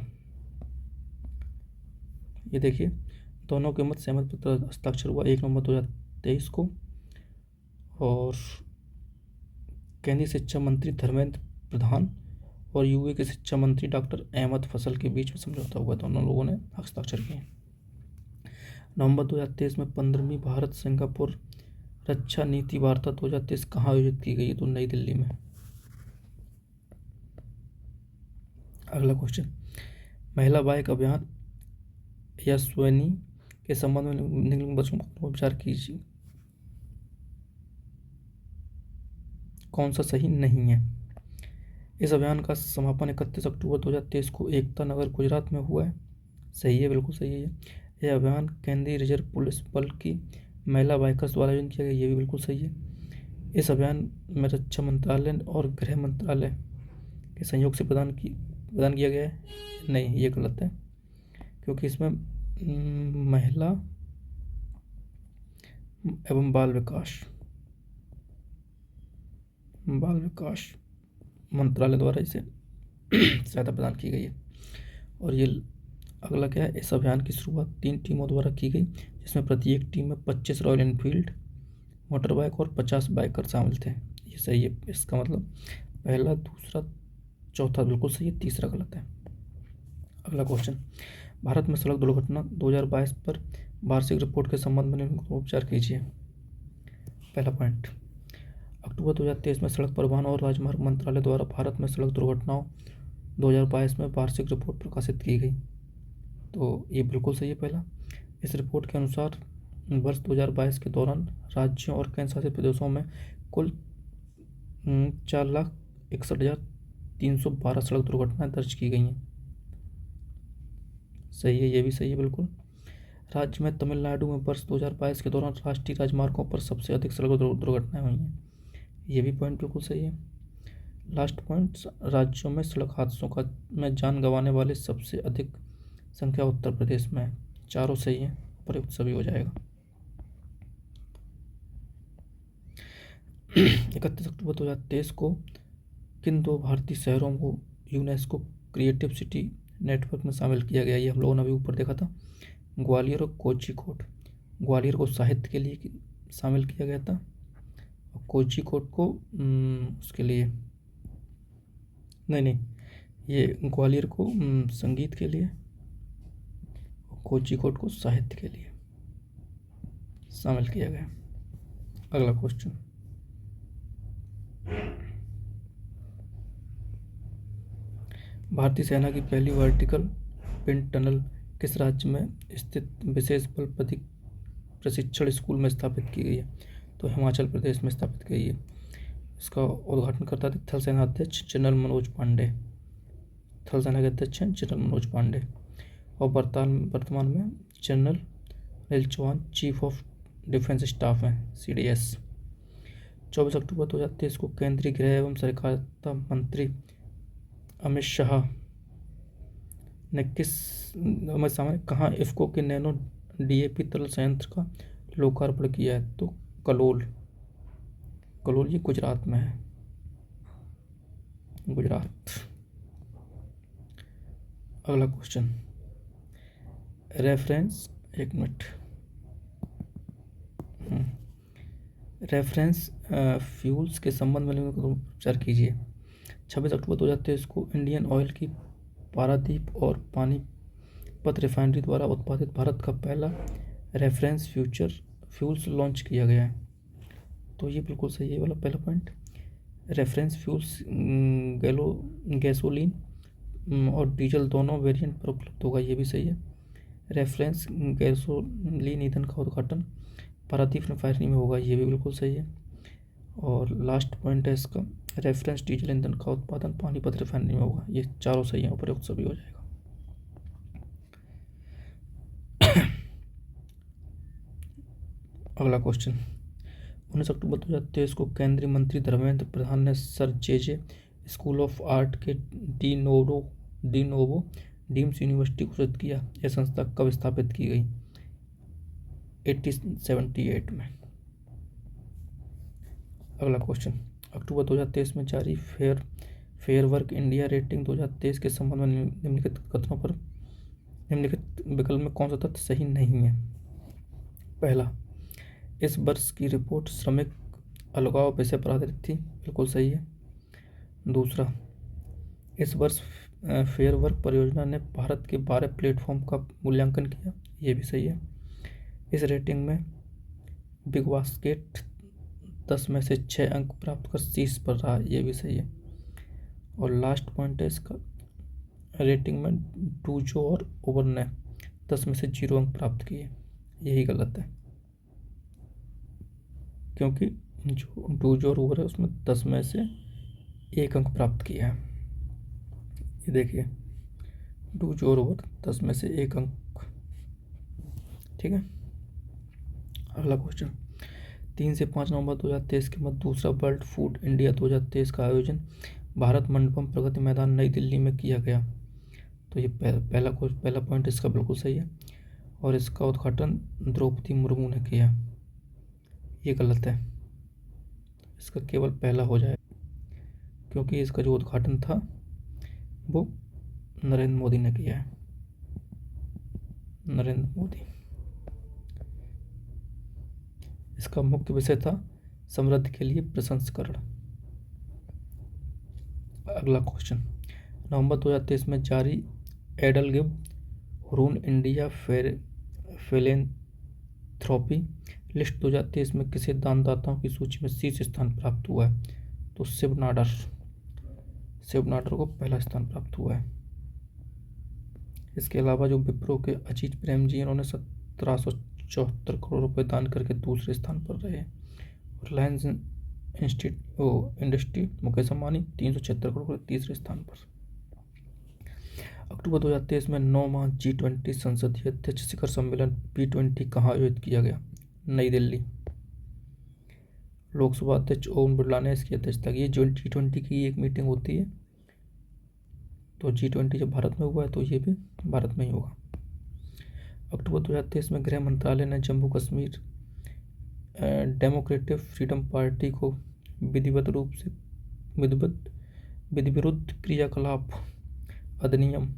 ये देखिए, दोनों के मध्य सहमत पत्र हस्ताक्षर हुआ 1 नवंबर 2023 को, और केंद्रीय शिक्षा मंत्री धर्मेंद्र प्रधान और UAE के शिक्षा मंत्री डॉक्टर अहमद फसल के बीच में समझौता हुआ। दोनों लोगों ने हस्ताक्षर किए। नवंबर 2023 में 15वीं भारत सिंगापुर रक्षा नीति वार्ता 2023 कहाँ आयोजित की गई? तो नई दिल्ली में। अगला क्वेश्चन, महिला बाइक अभियान यशस्विनी के संबंध में निम्नलिखित बच्चों को विचार कीजिए। कौन सा सही नहीं है? इस अभियान का समापन 31 अक्टूबर 2023 को एकता नगर गुजरात में हुआ है। सही है, बिल्कुल सही है। यह अभियान केंद्रीय रिजर्व पुलिस बल की महिला बाइकर्स द्वारा आयोजित किया गया। ये भी बिल्कुल सही है। इस अभियान में रक्षा मंत्रालय और गृह मंत्रालय के सहयोग से प्रदान किया गया है। नहीं, ये गलत है, क्योंकि इसमें महिला एवं बाल विकास मंत्रालय द्वारा इसे सहायता प्रदान की गई है। और ये अगला क्या है, इस अभियान की शुरुआत 3 टीमों द्वारा की गई, जिसमें प्रत्येक टीम में 25 रॉयल एनफील्ड मोटर बाइक और 50 बाइकर शामिल थे। ये सही है। इसका मतलब पहला, दूसरा, चौथा बिल्कुल सही है, तीसरा गलत है। अगला क्वेश्चन, भारत में सड़क दुर्घटना 2022 पर वार्षिक रिपोर्ट के संबंध में उपचार कीजिए। पहला पॉइंट, अक्टूबर 2023 में सड़क परिवहन और राजमार्ग मंत्रालय द्वारा भारत में सड़क दुर्घटनाओं 2022 में वार्षिक रिपोर्ट प्रकाशित की गई। तो ये बिल्कुल सही है पहला। इस रिपोर्ट के अनुसार वर्ष 2022 के दौरान राज्यों और केंद्र शासित प्रदेशों में कुल 4,61,312 सड़क दुर्घटनाएं दर्ज की गई हैं। सही है, ये भी सही है बिल्कुल। राज्य में तमिलनाडु में वर्ष 2022 के दौरान राष्ट्रीय राजमार्गों पर सबसे अधिक सड़क दुर्घटनाएं हुई हैं। ये भी पॉइंट बिल्कुल सही है। लास्ट पॉइंट, राज्यों में सड़क हादसों का में जान गंवाने वाले सबसे अधिक संख्या उत्तर प्रदेश में है। चारों सही है, प्रयुक्त सभी हो जाएगा। 31 अक्टूबर 2023 को किन दो भारतीय शहरों को यूनेस्को क्रिएटिव सिटी नेटवर्क में शामिल किया गया? ये हम लोगों ने अभी ऊपर देखा था, ग्वालियर और कोझिकोड। ग्वालियर को साहित्य के लिए शामिल किया गया था और कोझिकोड को उसके लिए नहीं, ये ग्वालियर को संगीत के लिए और कोझिकोड को साहित्य के लिए शामिल किया गया। अगला क्वेश्चन, भारतीय सेना की पहली वर्टिकल विंड टनल किस राज्य में स्थित विशेष बल प्रशिक्षण स्कूल में स्थापित की गई है? तो हिमाचल प्रदेश में स्थापित की गई है। इसका उद्घाटन करता थे थल सेना अध्यक्ष जनरल मनोज पांडे। थल सेना के अध्यक्ष हैं जनरल मनोज पांडे और वर्तमान में general Anil Chauhan chief of defence staff हैं, CDS। 24 अक्टूबर 2023 को केंद्रीय गृह एवं सहकारिता मंत्री अमित शाह ने कहाँ इफ्को के नैनो DAP तरल संयंत्र का लोकार्पण किया है? तो कलोल ये गुजरात में है, गुजरात। अगला क्वेश्चन, रेफरेंस, एक मिनट, रेफरेंस फ्यूल्स के संबंध में विचार कीजिए। 26 अक्टूबर 2023 को इंडियन ऑयल की पारादीप और पानीपत रिफाइनरी द्वारा उत्पादित भारत का पहला रेफरेंस फ्यूल्स लॉन्च किया गया है। तो ये बिल्कुल सही है वाला पहला पॉइंट। रेफरेंस फ्यूल्स गैसोलीन और डीजल दोनों वेरिएंट पर उपलब्ध होगा, ये भी सही है। रेफरेंस गैसोलीन ईंधन का उद्घाटन पारादीप रिफाइनरी में होगा, ये भी बिल्कुल सही है। और लास्ट पॉइंट है इसका, रेफरेंस डीजल ईंधन का उत्पादन पानीपत रिफाइनरी में होगा। ये चारों सही हैं, उपयुक्त सभी हो जाएगा। अगला क्वेश्चन, 19 अक्टूबर 2023 को केंद्रीय मंत्री धर्मेंद्र प्रधान ने sir J school of art के डी नोवो डीम्स यूनिवर्सिटी घोषित किया। यह संस्था कब स्थापित की गई? 1878 में। अगला क्वेश्चन, अक्टूबर 2023 में जारी फेयर वर्क इंडिया रेटिंग 2023 के संबंध में निम्नलिखित विकल्प में कौन सा तथ्य सही नहीं है? पहला, इस वर्ष की रिपोर्ट श्रमिक अलगाव विषय पर आधारित थी, बिल्कुल सही है। दूसरा, इस वर्ष फेयर वर्क परियोजना ने भारत के 12 प्लेटफॉर्म का मूल्यांकन किया, ये भी सही है। इस रेटिंग में बिग बास्केट 10 में से 6 अंक प्राप्त कर शीर्ष पर रहा, ये भी सही है। और लास्ट पॉइंट है इसका, रेटिंग में डूजो और उबर ने 10 में से 0 अंक प्राप्त किए, यही गलत है, क्योंकि जो डूजो और उबर है उसमें 10 में से 1 अंक प्राप्त किया है। ये देखिए, डूजो और उबर 10 में से 1 अंक, ठीक है। अगला क्वेश्चन, 3 से 5 नवंबर 2023 के मध्य दूसरा वर्ल्ड फूड इंडिया 2023 का आयोजन भारत मंडपम प्रगति मैदान नई दिल्ली में किया गया। तो ये पहला पॉइंट इसका बिल्कुल सही है। और इसका उद्घाटन द्रौपदी मुर्मू ने किया, ये गलत है, इसका केवल पहला हो जाए, क्योंकि इसका जो उद्घाटन था वो नरेंद्र मोदी ने किया है, नरेंद्र मोदी। इसका मुख्य विषय था समृद्धि के लिए प्रसंस्करण। अगला क्वेश्चन, नवंबर 2023 में जारी EdelGive Hurun India philanthropy list 2023 में किसे दानदाताओं की सूची में शीर्ष स्थान प्राप्त हुआ है? तो शिव नाडर को पहला स्थान प्राप्त हुआ है। इसके अलावा जो विप्रो के अजीत प्रेम जी, इन्होंने 1774 करोड़ रुपए दान करके दूसरे स्थान पर रहे। रिलायंस इंडस्ट्री मुकेश अंबानी 376 करोड़ तीसरे स्थान पर। अक्टूबर 2023 में 9वां G20 संसदीय अध्यक्ष शिखर सम्मेलन P20 कहाँ आयोजित किया गया? नई दिल्ली। लोकसभा अध्यक्ष ओम बिरला ने इसकी अध्यक्षता की। ये G20 की एक मीटिंग होती है, तो G20 जब भारत में हुआ है तो ये भी भारत में ही होगा। अक्टूबर 2023 में गृह मंत्रालय ने Jammu Kashmir democratic freedom party को विधिवत रूप से विधिविरुद्ध क्रियाकलाप अधिनियम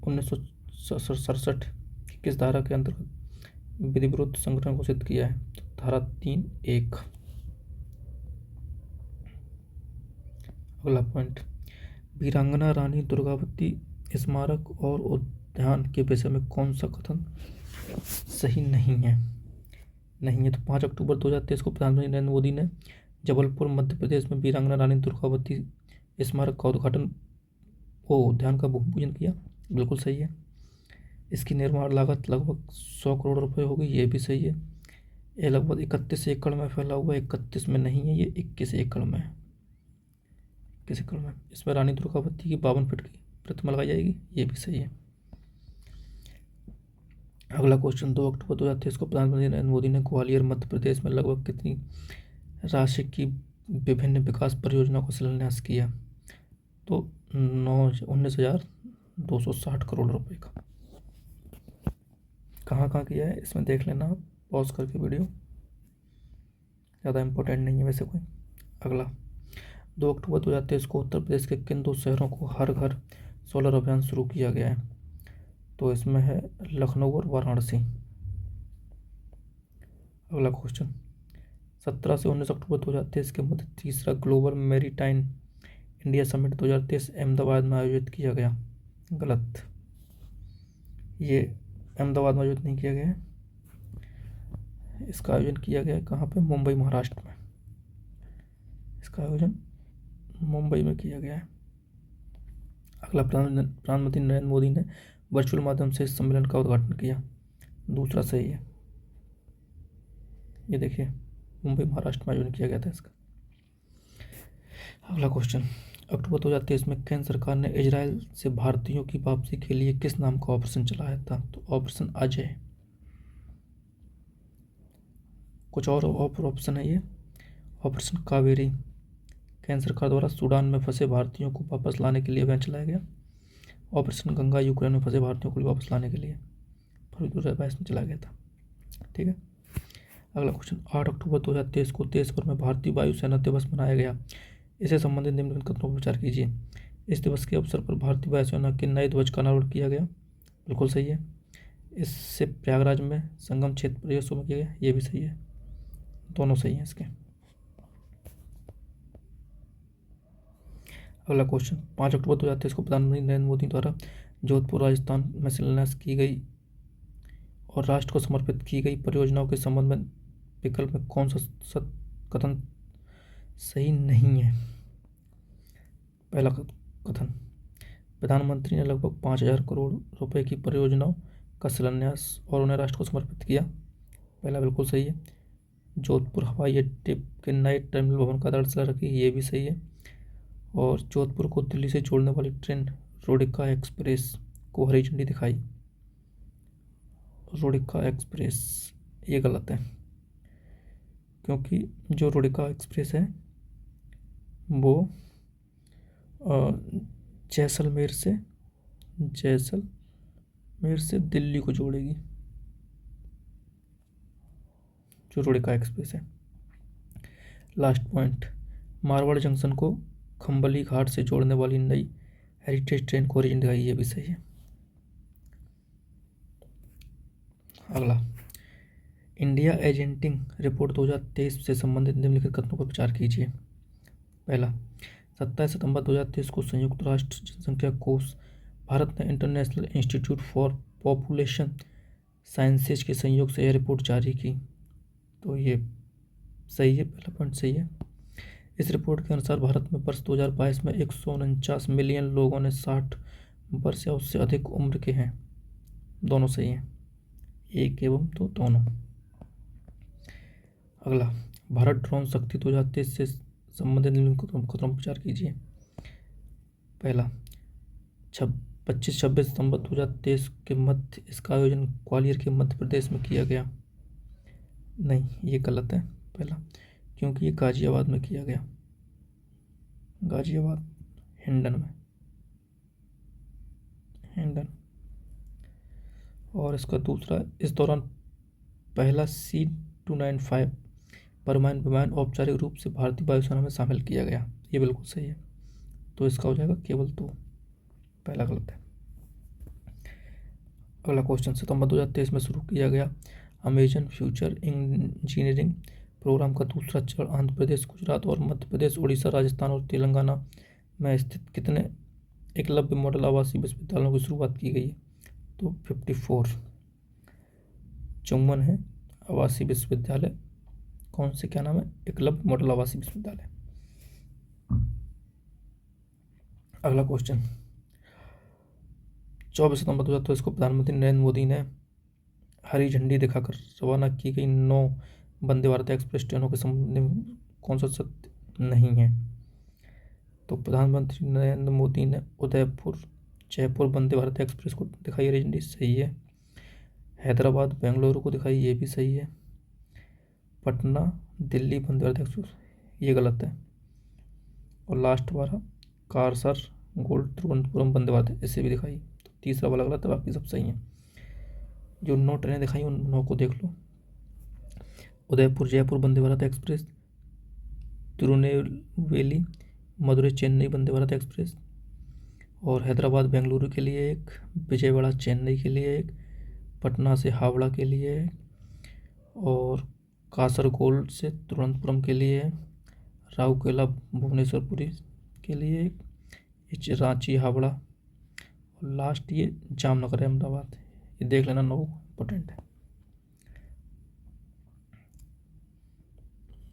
1967 की किस धारा के अंतर्गत विधिविरुद्ध संगठन घोषित किया है? तो धारा 3(1)। अगला पॉइंट, वीरांगना रानी दुर्गावती स्मारक और उद्यान के विषय में कौन सा कथन सही नहीं है? तो 5 अक्टूबर 2023 को प्रधानमंत्री नरेंद्र मोदी ने जबलपुर मध्य प्रदेश में वीरांगना रानी दुर्गावती स्मारक का उद्घाटन और उद्यान का भूमि पूजन किया। बिल्कुल सही है। इसकी निर्माण लागत लगभग 100 करोड़ रुपए होगी, ये भी सही है। ये लगभग 31 एकड़ में फैला हुआ है, 31 में नहीं है, ये 21 एकड़ में है। 21 एकड़ में इसमें रानी दुर्गावती की 52 फीट की प्रतिमा लगाई जाएगी, ये भी सही है। अगला क्वेश्चन, 2 अक्टूबर 2023 को प्रधानमंत्री नरेंद्र मोदी ने ग्वालियर मध्य प्रदेश में लगभग कितनी राशि की विभिन्न विकास परियोजनाओं का शिलान्यास किया? तो 19,260 करोड़ रुपए का। कहाँ किया है इसमें देख लेना आप पॉज करके वीडियो, ज़्यादा इम्पोर्टेंट नहीं है वैसे कोई। अगला, 2 अक्टूबर 2023 को उत्तर प्रदेश के किन 2 शहरों को हर घर सोलर अभियान शुरू किया गया है? तो इसमें है लखनऊ और वाराणसी। अगला क्वेश्चन, 17 से 19 अक्टूबर 2023 के मध्य तीसरा global maritime India summit 2023 Ahmedabad में आयोजित किया गया। गलत, ये अहमदाबाद में आयोजित नहीं किया गया है, इसका आयोजन किया गया है कहाँ पे? मुंबई महाराष्ट्र में। इसका आयोजन मुंबई में किया गया है। अगला, प्रधानमंत्री नरेंद्र मोदी ने वर्चुअल माध्यम से इस सम्मेलन का उद्घाटन किया। दूसरा सही है, ये देखिए मुंबई महाराष्ट्र में आयोजन किया गया था इसका। अगला क्वेश्चन, अक्टूबर 2023 में केंद्र सरकार ने इजराइल से भारतीयों की वापसी के लिए किस नाम का ऑपरेशन चलाया था? तो ऑपरेशन अजय। कुछ और ऑप्शन है, ये ऑपरेशन कावेरी केंद्र सरकार द्वारा सूडान में फंसे भारतीयों को वापस लाने के लिए अभियान चलाया गया। ऑपरेशन गंगा यूक्रेन में फंसे भारतीयों को वापस लाने के लिए फरवरी 2022 में चलाया गया था। ठीक है। अगला क्वेश्चन, 8 अक्टूबर 2023 को देश भर में भारतीय वायुसेना दिवस मनाया गया। इससे संबंधित निम्नलिखित कथनों पर विचार कीजिए। इस दिवस के अवसर पर भारतीय वायुसेना के नए ध्वज का अनावरण किया गया। बिल्कुल सही है। इससे प्रयागराज में संगम क्षेत्र प्रदेशों में किया गया, ये भी सही है। दोनों सही हैं इसके। अगला क्वेश्चन, 5 अक्टूबर 2023 को प्रधानमंत्री नरेंद्र मोदी द्वारा जोधपुर राजस्थान में शिलान्यास की गई और राष्ट्र को समर्पित की गई परियोजनाओं के संबंध में विकल्प में कौन सा कथन सही नहीं है? पहला कथन, प्रधानमंत्री ने लगभग 5,000 करोड़ रुपए की परियोजनाओं का शिलान्यास और उन्हें राष्ट्र को समर्पित किया। पहला बिल्कुल सही है। जोधपुर हवाई अड्डे के नए टर्मिनल भवन का आधारशिला रखी, ये भी सही है। और जोधपुर को दिल्ली से जोड़ने वाली ट्रेन रोडिका एक्सप्रेस को हरी झंडी दिखाई। रोडिका एक्सप्रेस, ये गलत है, क्योंकि जो रोडिका एक्सप्रेस है वो जैसलमेर से दिल्ली को जोड़ेगी, जो रोडिका एक्सप्रेस है। लास्ट पॉइंट, मारवाड़ जंक्शन को खंबली घाट से जोड़ने वाली नई हेरिटेज ट्रेन को हरी झंडी दिखाई, ये भी सही है। अगला, इंडिया एजेंटिंग रिपोर्ट 2023 से संबंधित निम्नलिखित कथनों पर विचार कीजिए। पहला, 27 सितंबर 2023 को संयुक्त राष्ट्र जनसंख्या कोष भारत ने international institute for population sciences के सहयोग से यह रिपोर्ट जारी की, तो ये सही है। पहला पॉइंट सही है। इस रिपोर्ट के अनुसार भारत में वर्ष 2022 में 149 मिलियन लोगों ने 60 वर्ष या उससे अधिक उम्र के हैं। दोनों सही हैं, एक एवं दो दोनों। अगला, भारत ड्रोन शक्ति 2023 से संबंधित कथनों पर विचार कीजिए। पहला, 25-26 सितंबर 2023 के मध्य इसका आयोजन ग्वालियर के मध्य प्रदेश में किया गया। नहीं, ये गलत है। पहला, क्योंकि ये गाजियाबाद में किया गया, गाजियाबाद हिंडन में, हिंडन। और इसका दूसरा, इस दौरान पहला C-295 परमाणु विमान औपचारिक रूप से भारतीय वायुसेना में शामिल किया गया। ये बिल्कुल सही है, तो इसका हो जाएगा केवल 2, पहला गलत है। अगला क्वेश्चन, सितंबर 2023 में शुरू किया गया अमेजन फ्यूचर इंजीनियरिंग प्रोग्राम का दूसरा चरण आंध्र प्रदेश, गुजरात और मध्य प्रदेश, उड़ीसा, राजस्थान और तेलंगाना में स्थित कितने एकलव्य मॉडल आवासीय विश्वविद्यालयों की शुरुआत की गई है? तो 54, 54 है आवासीय विश्वविद्यालय। कौन से, क्या नाम है? एकलव्य मॉडल आवासीय विश्वविद्यालय। अगला क्वेश्चन, 24 सितंबर 2023 को प्रधानमंत्री नरेंद्र मोदी ने हरी झंडी दिखाकर रवाना की गई 9 वंदे भारत एक्सप्रेस ट्रेनों के संबंध में कौन सा सत्य नहीं है? तो प्रधानमंत्री नरेंद्र मोदी ने उदयपुर जयपुर वंदे भारत एक्सप्रेस को दिखाई हरी झंडी, सही है। हैदराबाद बेंगलुरु को दिखाई, ये भी सही है। पटना दिल्ली वंदे भारत एक्सप्रेस, ये गलत है। और लास्ट वाला कारसर गोल्ड तिरुवनंतपुरम वंदे भारत, इसे भी दिखाई, तो तीसरा वाला गलत है, बाकी सब सही है। जो 9 ट्रेनें दिखाई उन 9 को देख लो। उदयपुर जयपुर वंदे भारत एक्सप्रेस, तिरुनेलवेली मदुरई चेन्नई वंदे भारत एक्सप्रेस, और हैदराबाद बेंगलुरु के लिए एक, विजयवाड़ा चेन्नई के लिए एक, पटना से हावड़ा के लिए एक, और कासरगोड से तिरुवनंतपुरम के लिए, राउरकेला भुवनेश्वरपुरी के लिए एक, रांची हावड़ा, और लास्ट ये जामनगर अहमदाबाद। ये देख लेना, 9 इंपॉर्टेंट है।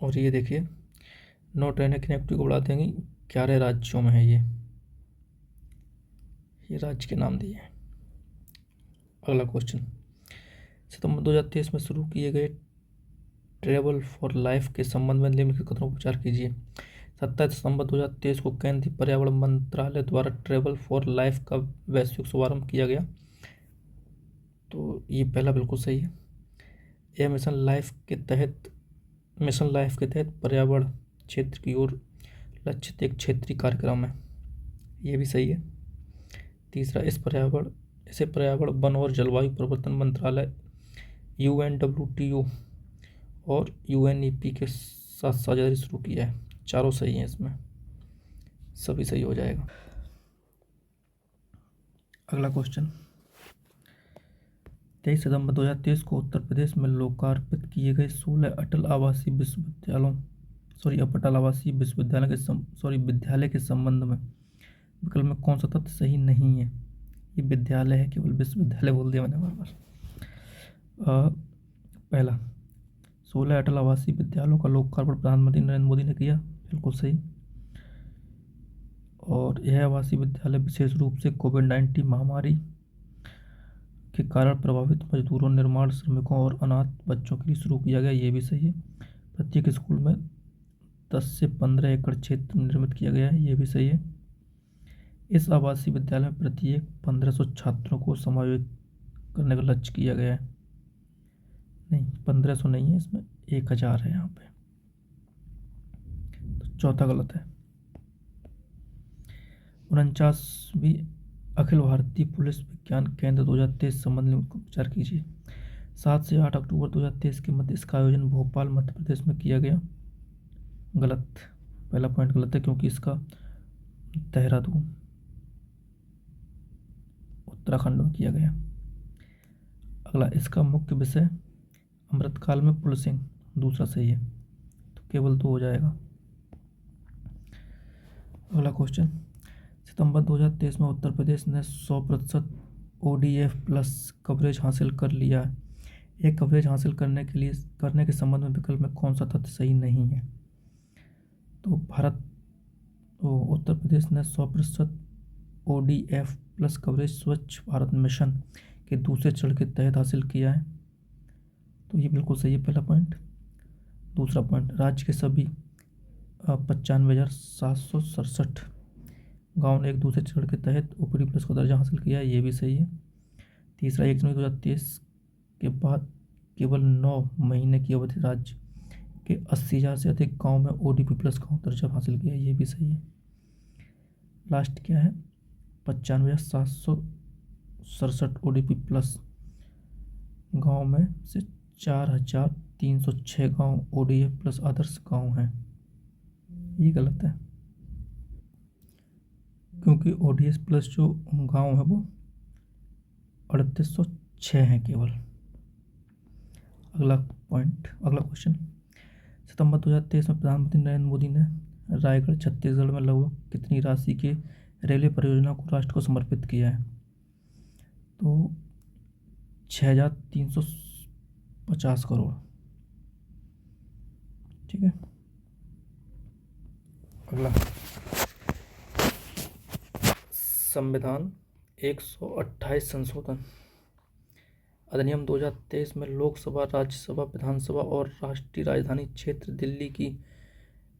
और ये देखिए 9 ट्रेनें कनेक्टिविटी को बढ़ा देंगी, 11 राज्यों में है ये राज्य के नाम दिए हैं। अगला क्वेश्चन, सितंबर 2023 में शुरू किए गए ट्रेवल फॉर लाइफ के संबंध में निम्नलिखित कथनों पर विचार कीजिए। 27 दिसंबर 2023 को केंद्रीय पर्यावरण मंत्रालय द्वारा ट्रेवल फॉर लाइफ का वैश्विक शुभारंभ किया गया, तो ये पहला बिल्कुल सही है। यह मिशन लाइफ के तहत पर्यावरण क्षेत्र की ओर लक्षित एक क्षेत्रीय कार्यक्रम है, ये भी सही है। तीसरा, इसे पर्यावरण वन और जलवायु परिवर्तन मंत्रालय UNWTO और UNEP के साथ साझेदारी शुरू किया है। चारों सही हैं, इसमें सभी सही हो जाएगा। अगला क्वेश्चन, 23 सितंबर 2023 को उत्तर प्रदेश में लोकार्पित किए गए 16 अटल आवासीय विद्यालय के संबंध में विकल्प में कौन सा तथ्य सही नहीं है? ये विद्यालय है, केवल विश्वविद्यालय बोल दिया मैंने बार बार। पहला, 16 अटल आवासीय विद्यालयों का लोकार्पण प्रधानमंत्री नरेंद्र मोदी ने किया, बिल्कुल सही। और यह आवासीय विद्यालय विशेष रूप से कोविड-19 महामारी के कारण प्रभावित मजदूरों, निर्माण श्रमिकों और अनाथ बच्चों के लिए शुरू किया गया, ये भी सही है। प्रत्येक स्कूल में 10 से 15 एकड़ क्षेत्र निर्मित किया गया है, ये भी सही है। इस आवासीय विद्यालय में प्रत्येक 1500 छात्रों को समायोजित करने का लक्ष्य किया गया है। नहीं, 1500 नहीं है, इसमें 1000 है यहाँ पे, तो चौथा गलत है। 49वीं अखिल भारतीय पुलिस विज्ञान केंद्र 2023 संबंध में विचार कीजिए। 7 से 8 अक्टूबर 2023 के मध्य इसका आयोजन भोपाल मध्य प्रदेश में किया गया, गलत, पहला पॉइंट गलत है, क्योंकि इसका देहरादून उत्तराखंड में किया गया। अगला, इसका मुख्य विषय अमृतकाल में पुलिसिंग, दूसरा सही है, तो केवल 2 हो जाएगा। अगला क्वेश्चन, सितंबर 2023 में उत्तर प्रदेश ने 100% ODF प्लस कवरेज हासिल कर लिया है। एक कवरेज हासिल करने के संबंध में विकल्प में कौन सा तथ्य सही नहीं है? तो उत्तर प्रदेश ने 100% ODF प्लस कवरेज स्वच्छ भारत मिशन के दूसरे चरण के तहत हासिल किया है, तो ये बिल्कुल सही है, पहला पॉइंट। दूसरा पॉइंट, राज्य के सभी 95,767 गाँव ने एक दूसरे चरण के तहत ऊपरी प्लस का दर्जा हासिल किया है, ये भी सही है। तीसरा, 1 जनवरी 2023 के बाद केवल 9 महीने की अवधि राज्य कि 80,000 से अधिक गांव में ODP प्लस गाँव दर्जा हासिल किया, ये भी सही है। लास्ट क्या है, 95,767 ODP प्लस गांव में से 4,306 गांव ODF प्लस आदर्श गांव हैं, ये गलत है क्योंकि ODS प्लस जो गांव है वो 3806 हैं केवल। अगला क्वेश्चन, सितंबर 2023 में प्रधानमंत्री नरेंद्र मोदी ने रायगढ़ छत्तीसगढ़ में लगभग कितनी राशि के रेलवे परियोजना को राष्ट्र को समर्पित किया है? तो 6,350 करोड़। ठीक है। अगला, संविधान 128 संशोधन अधिनियम 2023 में लोकसभा, राज्यसभा, विधानसभा और राष्ट्रीय राजधानी क्षेत्र दिल्ली की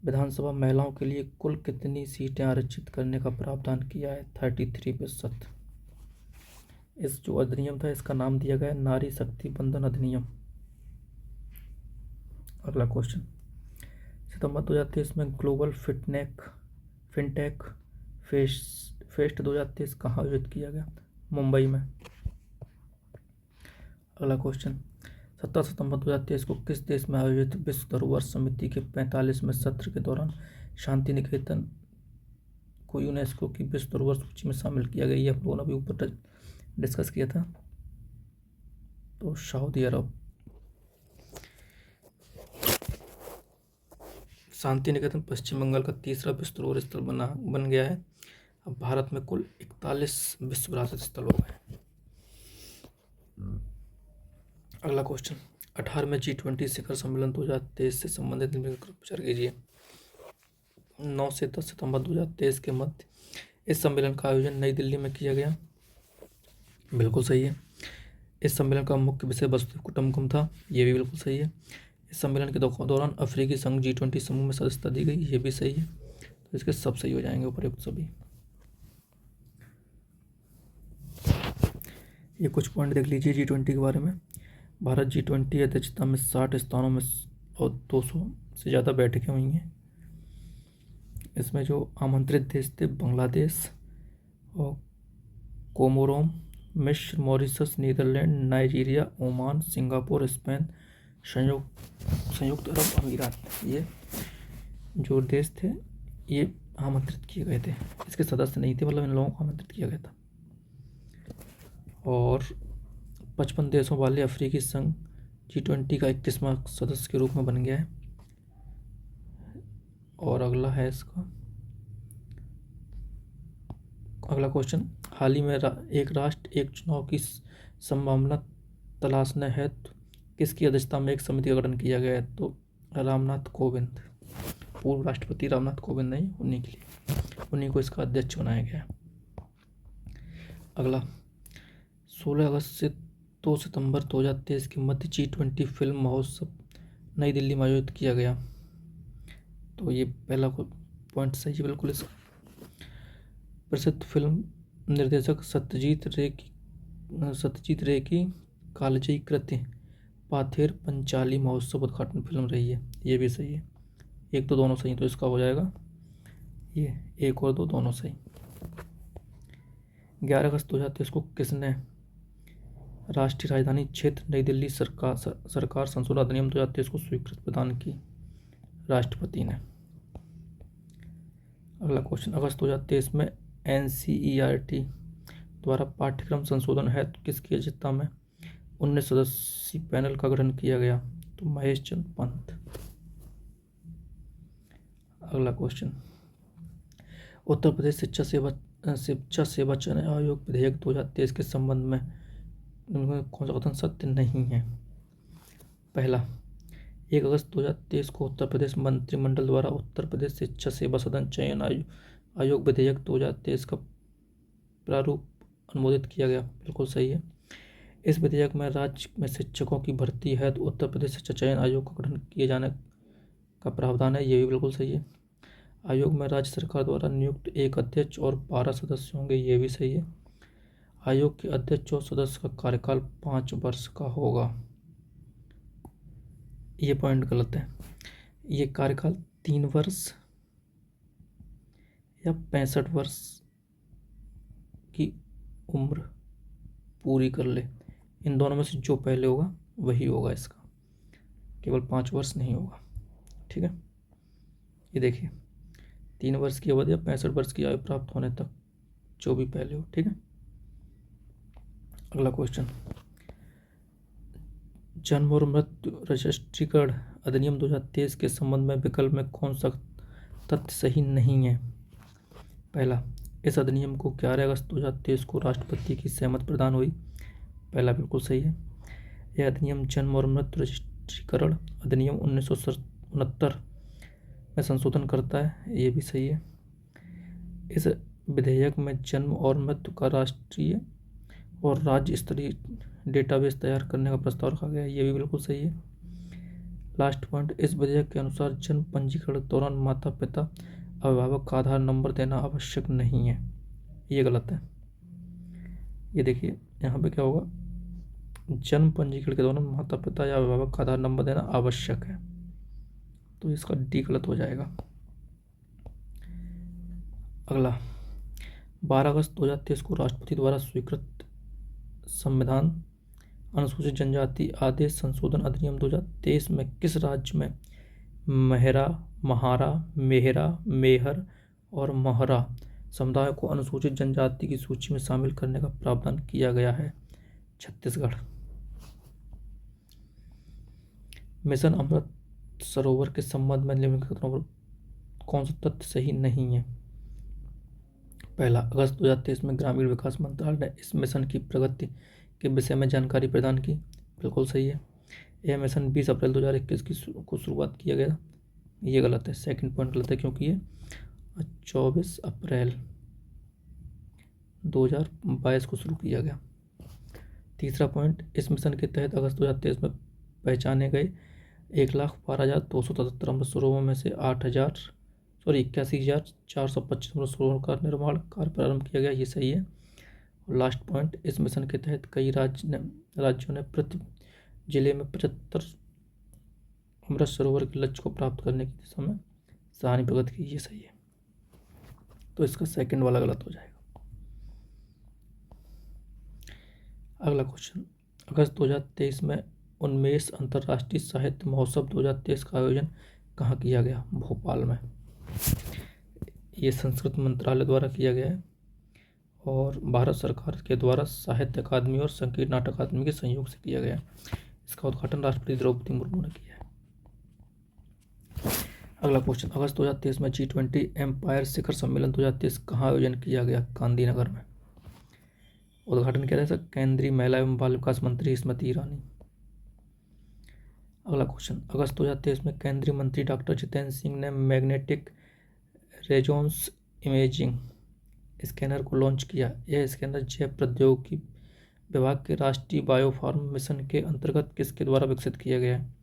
विधानसभा महिलाओं के लिए कुल कितनी सीटें आरक्षित करने का प्रावधान किया है? 33%। इस जो अधिनियम था इसका नाम दिया गया नारी शक्ति बंधन अधिनियम। अगला क्वेश्चन, सितंबर 2023 में ग्लोबल फिनटेक फेस्ट 2023 कहाँ आयोजित किया गया? मुंबई में। अगला क्वेश्चन, 17 सितंबर 2023 को किस देश में आयोजित विश्व धरोहर समिति के 45वें सत्र के दौरान शांति निकेतन को यूनेस्को की विश्व धरोहर सूची में शामिल किया गया? ये हम लोगों ने अभी ऊपर डिस्कस किया था। तो सऊदी अरब। शांति निकेतन पश्चिम बंगाल का तीसरा विश्व धरोहर स्थल बन गया है। अब भारत में कुल 41 विश्व विरासत स्थल हो गए। अगला क्वेश्चन, 18वें G20 शिखर सम्मेलन 2023 से संबंधित विचार कीजिए। 9 से 10 सितंबर 2023 के मध्य इस सम्मेलन का आयोजन नई दिल्ली में किया गया, बिल्कुल सही है। इस सम्मेलन का मुख्य विषय वस्तु कुटुंबकम था, ये भी बिल्कुल सही है। इस सम्मेलन के दौरान अफ्रीकी संघ G20 समूह में सदस्यता दी गई, ये भी सही है। तो इसके सब सही हो जाएंगे उपयुक्त सभी। ये कुछ पॉइंट देख लीजिए G20 के बारे में। भारत G20 अध्यक्षता में 60 स्थानों में और 200 से ज़्यादा बैठकें हुई हैं। इसमें जो आमंत्रित देश थे बांग्लादेश और कोमोरोम, मिस्र, Mauritius, Netherlands, Nigeria, Oman, Singapore, Spain, संयुक्त अरब अमीरात, ये जो देश थे ये आमंत्रित किए गए थे। इसके सदस्य नहीं थे, मतलब इन लोगों को आमंत्रित किया गया था। और 55 देशों वाले अफ्रीकी संघ G20 का 21वां सदस्य के रूप में बन गया है। और अगला है इसका अगला क्वेश्चन, हाल ही में एक राष्ट्र एक चुनाव की संभावना तलाशने हेतु किसकी अध्यक्षता में एक समिति का गठन किया गया है? तो रामनाथ कोविंद, पूर्व राष्ट्रपति रामनाथ कोविंद नहीं, उन्हीं को इसका अध्यक्ष बनाया गया है। अगला, 16 अगस्त से 2 सितंबर 2023 के मध्य G20 फिल्म महोत्सव नई दिल्ली में आयोजित किया गया। तो ये पहला पॉइंट सही है बिल्कुल। इसका प्रसिद्ध फिल्म निर्देशक सत्यजीत रे की कालजयी कृति पाथेर पंचाली महोत्सव उद्घाटन फिल्म रही है, ये भी सही है। 1 तो दोनों सही, तो इसका हो जाएगा ये 1 और 2 दोनों सही। 11 अगस्त 2023 को किसने राष्ट्रीय राजधानी क्षेत्र नई दिल्ली सरकार संशोधन अधिनियम 2023 को स्वीकृति प्रदान की? राष्ट्रपति ने। अगला क्वेश्चन, अगस्त 2023 में NCERT द्वारा पाठ्यक्रम संशोधन हेतु किसकी अध्यक्षता में 19 सदस्यीय पैनल का गठन किया गया? तो महेश चंद पंत। अगला क्वेश्चन, उत्तर प्रदेश शिक्षा सेवा चयन आयोग विधेयक 2023 के संबंध में कौन सा कथन सत्य नहीं है? पहला, 1 अगस्त 2023 को उत्तर प्रदेश मंत्रिमंडल द्वारा उत्तर प्रदेश शिक्षा सेवा सदन चयन आयोग विधेयक 2023 का प्रारूप अनुमोदित किया गया, बिल्कुल सही है। इस विधेयक में राज्य में शिक्षकों की भर्ती है तो उत्तर प्रदेश शिक्षा चयन आयोग का गठन किए जाने का प्रावधान है, ये भी बिल्कुल सही है। आयोग में राज्य सरकार द्वारा नियुक्त एक अध्यक्ष और 12 सदस्य होंगे, ये भी सही है। आयोग के अध्यक्ष और सदस्य का कार्यकाल 5 वर्ष का होगा। ये पॉइंट गलत है। ये कार्यकाल 3 वर्ष या 65 वर्ष की उम्र पूरी कर ले, इन दोनों में से जो पहले होगा वही होगा इसका, केवल 5 वर्ष नहीं होगा। ठीक है, ये देखिए 3 वर्ष की अवधि या 65 वर्ष की आयु प्राप्त होने तक, जो भी पहले हो। ठीक है, अगला क्वेश्चन, जन्म और मृत्यु रजिस्ट्रीकरण अधिनियम 2023 के संबंध में विकल्प में कौन सा तथ्य सही नहीं है? पहला, इस अधिनियम को 11 अगस्त 2023 को राष्ट्रपति की सहमति प्रदान हुई। पहला बिल्कुल सही है। यह अधिनियम जन्म और मृत्यु रजिस्ट्रीकरण अधिनियम 1969 में संशोधन करता है। ये भी सही है। इस विधेयक में जन्म और मृत्यु का राष्ट्रीय और राज्य स्तरीय डेटाबेस तैयार करने का प्रस्ताव रखा गया है। ये भी बिल्कुल सही है। लास्ट पॉइंट, इस विधेयक के अनुसार जन्म पंजीकरण के दौरान माता पिता अभिभावक का आधार नंबर देना आवश्यक नहीं है। ये गलत है। ये देखिए यहाँ पे क्या होगा, जन्म पंजीकरण के दौरान माता पिता या अभिभावक का आधार नंबर देना आवश्यक है, तो इसका डी गलत हो जाएगा। अगला, 12 अगस्त 2023 को राष्ट्रपति द्वारा स्वीकृत संविधान अनुसूचित जनजाति आदेश संशोधन अधिनियम 2023 में किस राज्य में महरा, महारा, मेहरा, मेहर और महरा समुदाय को अनुसूचित जनजाति की सूची में शामिल करने का प्रावधान किया गया है? छत्तीसगढ़। मिशन अमृत सरोवर के संबंध में निम्नलिखित कथनों पर कौन सा तथ्य सही नहीं है? पहला, अगस्त 2023 में ग्रामीण विकास मंत्रालय ने इस मिशन की प्रगति के विषय में जानकारी प्रदान की। बिल्कुल सही है। यह मिशन 20 अप्रैल 2021 को शुरुआत किया गया। ये गलत है, सेकंड पॉइंट गलत है, क्योंकि ये 24 अप्रैल 2022 को शुरू किया गया। तीसरा पॉइंट, इस मिशन के तहत अगस्त 2023 में पहचाने गए 1,12,277 अमृत सरोवरों में से 81,425 अमृत सरोवरों का निर्माण कार्य प्रारंभ किया गया। ये सही है। और लास्ट पॉइंट, इस मिशन के तहत कई राज्यों ने प्रति जिले में 75 अमृत सरोवर के लक्ष्य को प्राप्त करने की दिशा में सराहनीय प्रगति की। ये सही है, तो इसका सेकंड वाला गलत हो जाएगा। अगला क्वेश्चन, अगस्त 2023 में उन्मेष अंतर्राष्ट्रीय साहित्य महोत्सव 2023 का आयोजन कहाँ किया गया? भोपाल में। ये संस्कृत मंत्रालय द्वारा किया गया है और भारत सरकार के द्वारा साहित्य अकादमी और संगीत नाटक अकादमी के सहयोग से किया गया है। इसका उद्घाटन राष्ट्रपति द्रौपदी मुर्मू ने किया है। अगला क्वेश्चन, अगस्त 2023 में G20 एम्पायर शिखर सम्मेलन 2023 कहाँ आयोजन किया गया? गांधीनगर में। उद्घाटन किया था केंद्रीय महिला एवं बाल विकास मंत्री स्मृति ईरानी। अगला क्वेश्चन, अगस्त 2023 में केंद्रीय मंत्री डॉक्टर जितेंद्र सिंह ने मैग्नेटिक रेजोनेंस इमेजिंग स्कैनर को लॉन्च किया। यह स्कैनर जैव प्रौद्योगिकी विभाग के राष्ट्रीय बायोफार्म मिशन के अंतर्गत किसके द्वारा विकसित किया गया है?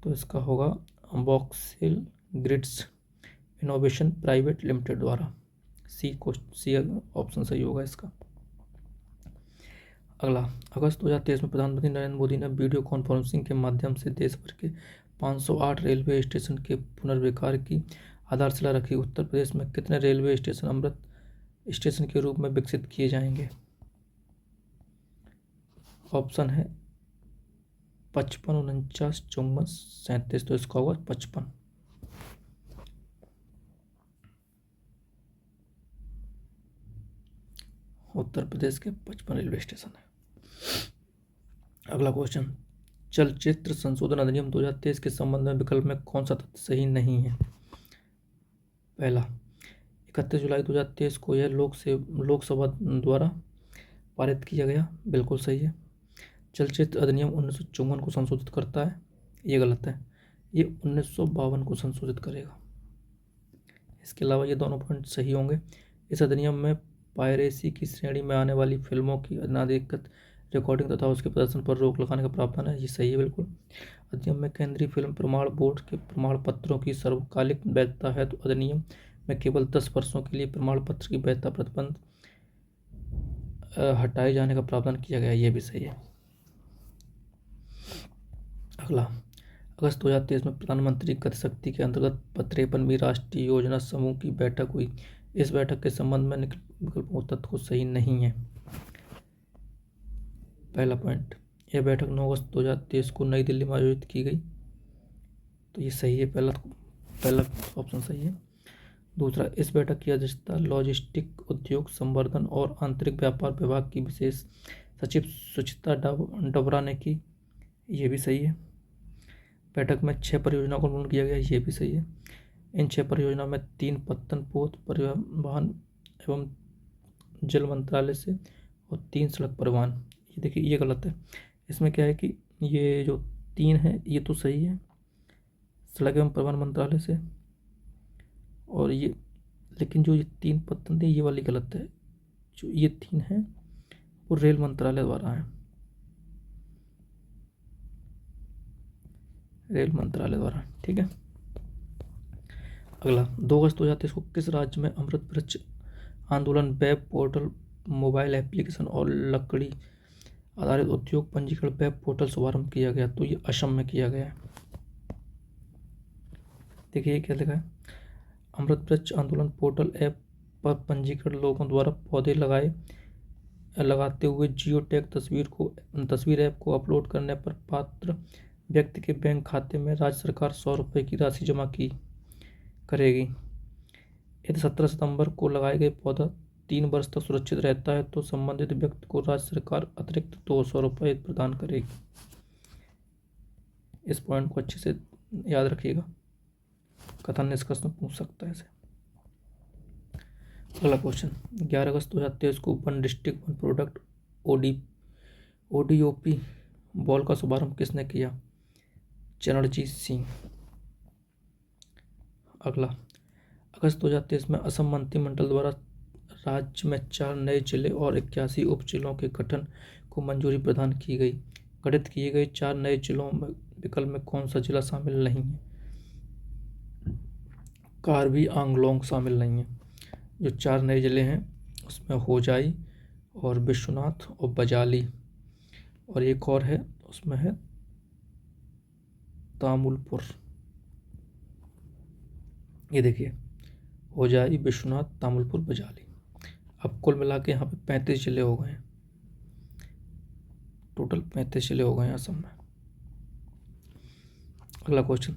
तो इसका होगा Boxel grids innovation private limited द्वारा। सी ऑप्शन सही होगा इसका। अगला, अगस्त 2023 में प्रधानमंत्री नरेंद्र मोदी ने वीडियो कॉन्फ्रेंसिंग के माध्यम से देश भर के 508 रेलवे स्टेशन के पुनर्विकार की आधारशिला रखी। उत्तर प्रदेश में कितने रेलवे स्टेशन अमृत स्टेशन के रूप में विकसित किए जाएंगे? ऑप्शन है 55, 49, 54, 37, तो इसका होगा 55। उत्तर प्रदेश के 55 रेलवे स्टेशन है। अगला क्वेश्चन, चलचित्र संशोधन अधिनियम 2023 के संबंध में विकल्प में कौन सा तथ्य सही नहीं है? पहला, 31 जुलाई 2023 को यह लोकसभा द्वारा पारित किया गया। बिल्कुल सही है। चलचित्र अधिनियम 1954 को संशोधित करता है। ये गलत है, ये 1952 को संशोधित करेगा। इसके अलावा ये दोनों पॉइंट सही होंगे। इस अधिनियम में पायरेसी की श्रेणी में आने वाली फिल्मों की अनाधिकृत रिकॉर्डिंग तथा उसके प्रदर्शन पर रोक लगाने का प्रावधान है। ये सही है बिल्कुल। अधिनियम में केंद्रीय फिल्म प्रमाण बोर्ड के प्रमाण पत्रों की सर्वकालिक वैधता है, तो अधिनियम में केवल 10 वर्षों के लिए प्रमाण पत्र की वैधता प्रतिबंध हटाए जाने का प्रावधान किया गया। ये भी सही है। अगला, अगस्त 2023 में प्रधानमंत्री गति शक्ति के अंतर्गत 53वीं राष्ट्रीय योजना समूह की बैठक हुई। इस बैठक के संबंध में निम्नलिखित विकल्पों तथ्य को सही नहीं है। पहला पॉइंट, यह बैठक 9 अगस्त 2023 को नई दिल्ली में आयोजित की गई, तो ये सही है, पहला ऑप्शन सही है। दूसरा, इस बैठक की अध्यक्षता लॉजिस्टिक उद्योग संवर्धन और आंतरिक व्यापार विभाग की विशेष सचिव सुचिता डबरा ने की, ये भी सही है। बैठक में 6 परियोजनाओं को अनुमोदन किया गया, ये भी सही है। इन 6 परियोजनाओं में 3 पत्तन पोत परिवहन एवं जल मंत्रालय से और 3 सड़क परिवहन। ये देखिए, ये गलत है। इसमें क्या है कि ये जो 3 है ये तो सही है, सड़क एवं परिवहन मंत्रालय से, और ये, लेकिन जो ये 3 पत्तन थे ये वाली गलत है। जो ये 3 है वो रेल मंत्रालय द्वारा है, रेल मंत्रालय द्वारा। ठीक है। अगला, 2 अगस्त 2023 को किस राज्य में अमृत वृक्ष आंदोलन वेब पोर्टल, मोबाइल एप्लीकेशन और लकड़ी आधारित उद्योग पंजीकरण वेब पोर्टल शुभारंभ किया गया? तो ये असम में किया गया है। देखिए क्या लिखा है, अमृत वृक्ष आंदोलन पोर्टल ऐप पर पंजीकृत लोगों द्वारा पौधे लगाते हुए जियो टैग तस्वीर ऐप को अपलोड करने पर पात्र व्यक्ति के बैंक खाते में राज्य सरकार 100 रुपये की राशि जमा करेगी। यदि 17 सितंबर को लगाए गए पौधा 3 वर्ष तक सुरक्षित रहता है तो संबंधित व्यक्ति को राज्य सरकार अतिरिक्त 200 रुपये प्रदान करेगी। इस पॉइंट को अच्छे से याद रखिएगा, कथन निष्कर्ष में पूछ सकता है इसे। अगला क्वेश्चन, 11 अगस्त 2023 को one district one product ODOP ball का शुभारंभ किसने किया? चरणजीत सिंह। अगला, अगस्त 2023 में असम मंत्रिमंडल द्वारा राज्य में 4 नए जिले और 81 उप जिलों के गठन को मंजूरी प्रदान की गई। गठित किए गए 4 नए जिलों में विकल्प में कौन सा जिला शामिल नहीं है? कार्बी आंगलोंग शामिल नहीं है। जो 4 नए जिले हैं उसमें होजाई और विश्वनाथ और बजाली, और एक और है उसमें है तामुलपुर। ये देखिए, होजाई, विश्वनाथ, तामुलपुर, बजाली। अब कुल मिला के यहाँ पे 35 जिले हो गए हैं, टोटल 35 जिले हो गए हैं असम में। अगला क्वेश्चन,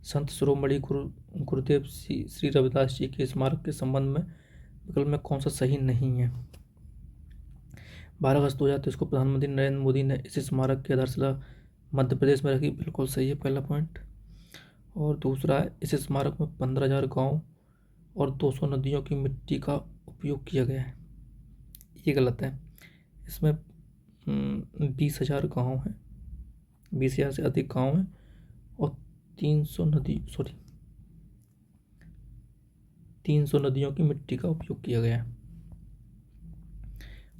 संत शिरोमणि गुरुदेव श्री रविदास जी के स्मारक के संबंध में विकल्प में कौन सा सही नहीं है? 12 अगस्त 2023 को प्रधानमंत्री नरेंद्र मोदी ने इस स्मारक की आधारशिला मध्य प्रदेश में रखी, बिल्कुल सही है, पहला पॉइंट। और दूसरा है, इस स्मारक में 15,000 गाँव और 200 नदियों की मिट्टी का उपयोग किया गया है, ये गलत है। इसमें 20,000 गाँव हैं, 20,000 से अधिक गाँव हैं और 300 नदियों की मिट्टी का उपयोग किया गया है।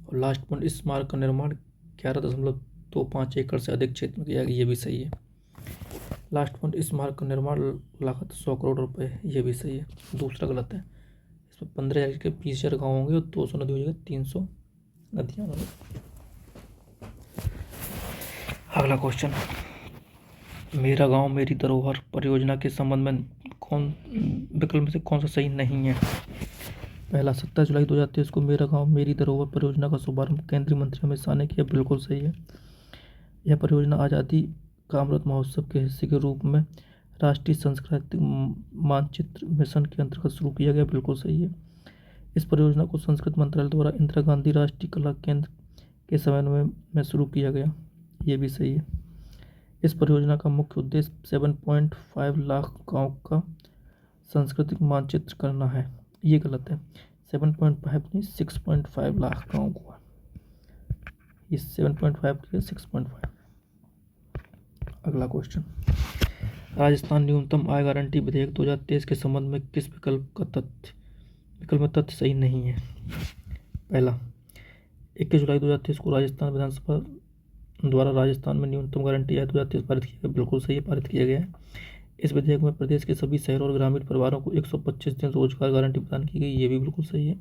और लास्ट पॉइंट, इस स्मारक का निर्माण 11.25 एकड़ से अधिक क्षेत्र में किया गया, ये भी सही है। लास्ट पॉइंट, इस स्मारक का निर्माण लागत 100 करोड़ रुपए है, ये भी सही है। दूसरा गलत है, इसमें 15,000 के 20,000 गाँव होंगे और 200 नदी हो जाएगी, 300 नदियाँ होंगी। अगला क्वेश्चन, मेरा गांव मेरी धरोहर परियोजना के संबंध में विकल्प में से कौन सा सही नहीं है? पहला, 27 जुलाई 2023 को मेरा गांव मेरी धरोहर परियोजना का शुभारंभ केंद्रीय मंत्री अमित शाह ने किया, बिल्कुल सही है। यह परियोजना आज़ादी का अमृत महोत्सव के हिस्से के रूप में राष्ट्रीय सांस्कृतिक मानचित्र मिशन के अंतर्गत शुरू किया गया, बिल्कुल सही है। इस परियोजना को संस्कृति मंत्रालय द्वारा इंदिरा गांधी राष्ट्रीय कला केंद्र के समन्वय में शुरू किया गया, ये भी सही है। इस परियोजना का मुख्य उद्देश्य 7.5 लाख गाँव का सांस्कृतिक मानचित्र करना है, ये गलत है। 7.5 नहीं, 6.5 लाख गाँव को, ये 7.5 के 6.5। अगला क्वेश्चन, राजस्थान न्यूनतम आय गारंटी विधेयक 2023 के संबंध में किस विकल्प में तथ्य सही नहीं है? पहला, 21 जुलाई 2023 को राजस्थान विधानसभा द्वारा राजस्थान में न्यूनतम गारंटी आय 2023 पारित किया गया, बिल्कुल सही है, पारित किया गया है। इस विधेयक में प्रदेश के सभी शहरों और ग्रामीण परिवारों को 125 दिन रोजगार गारंटी प्रदान की गई, ये भी बिल्कुल सही है।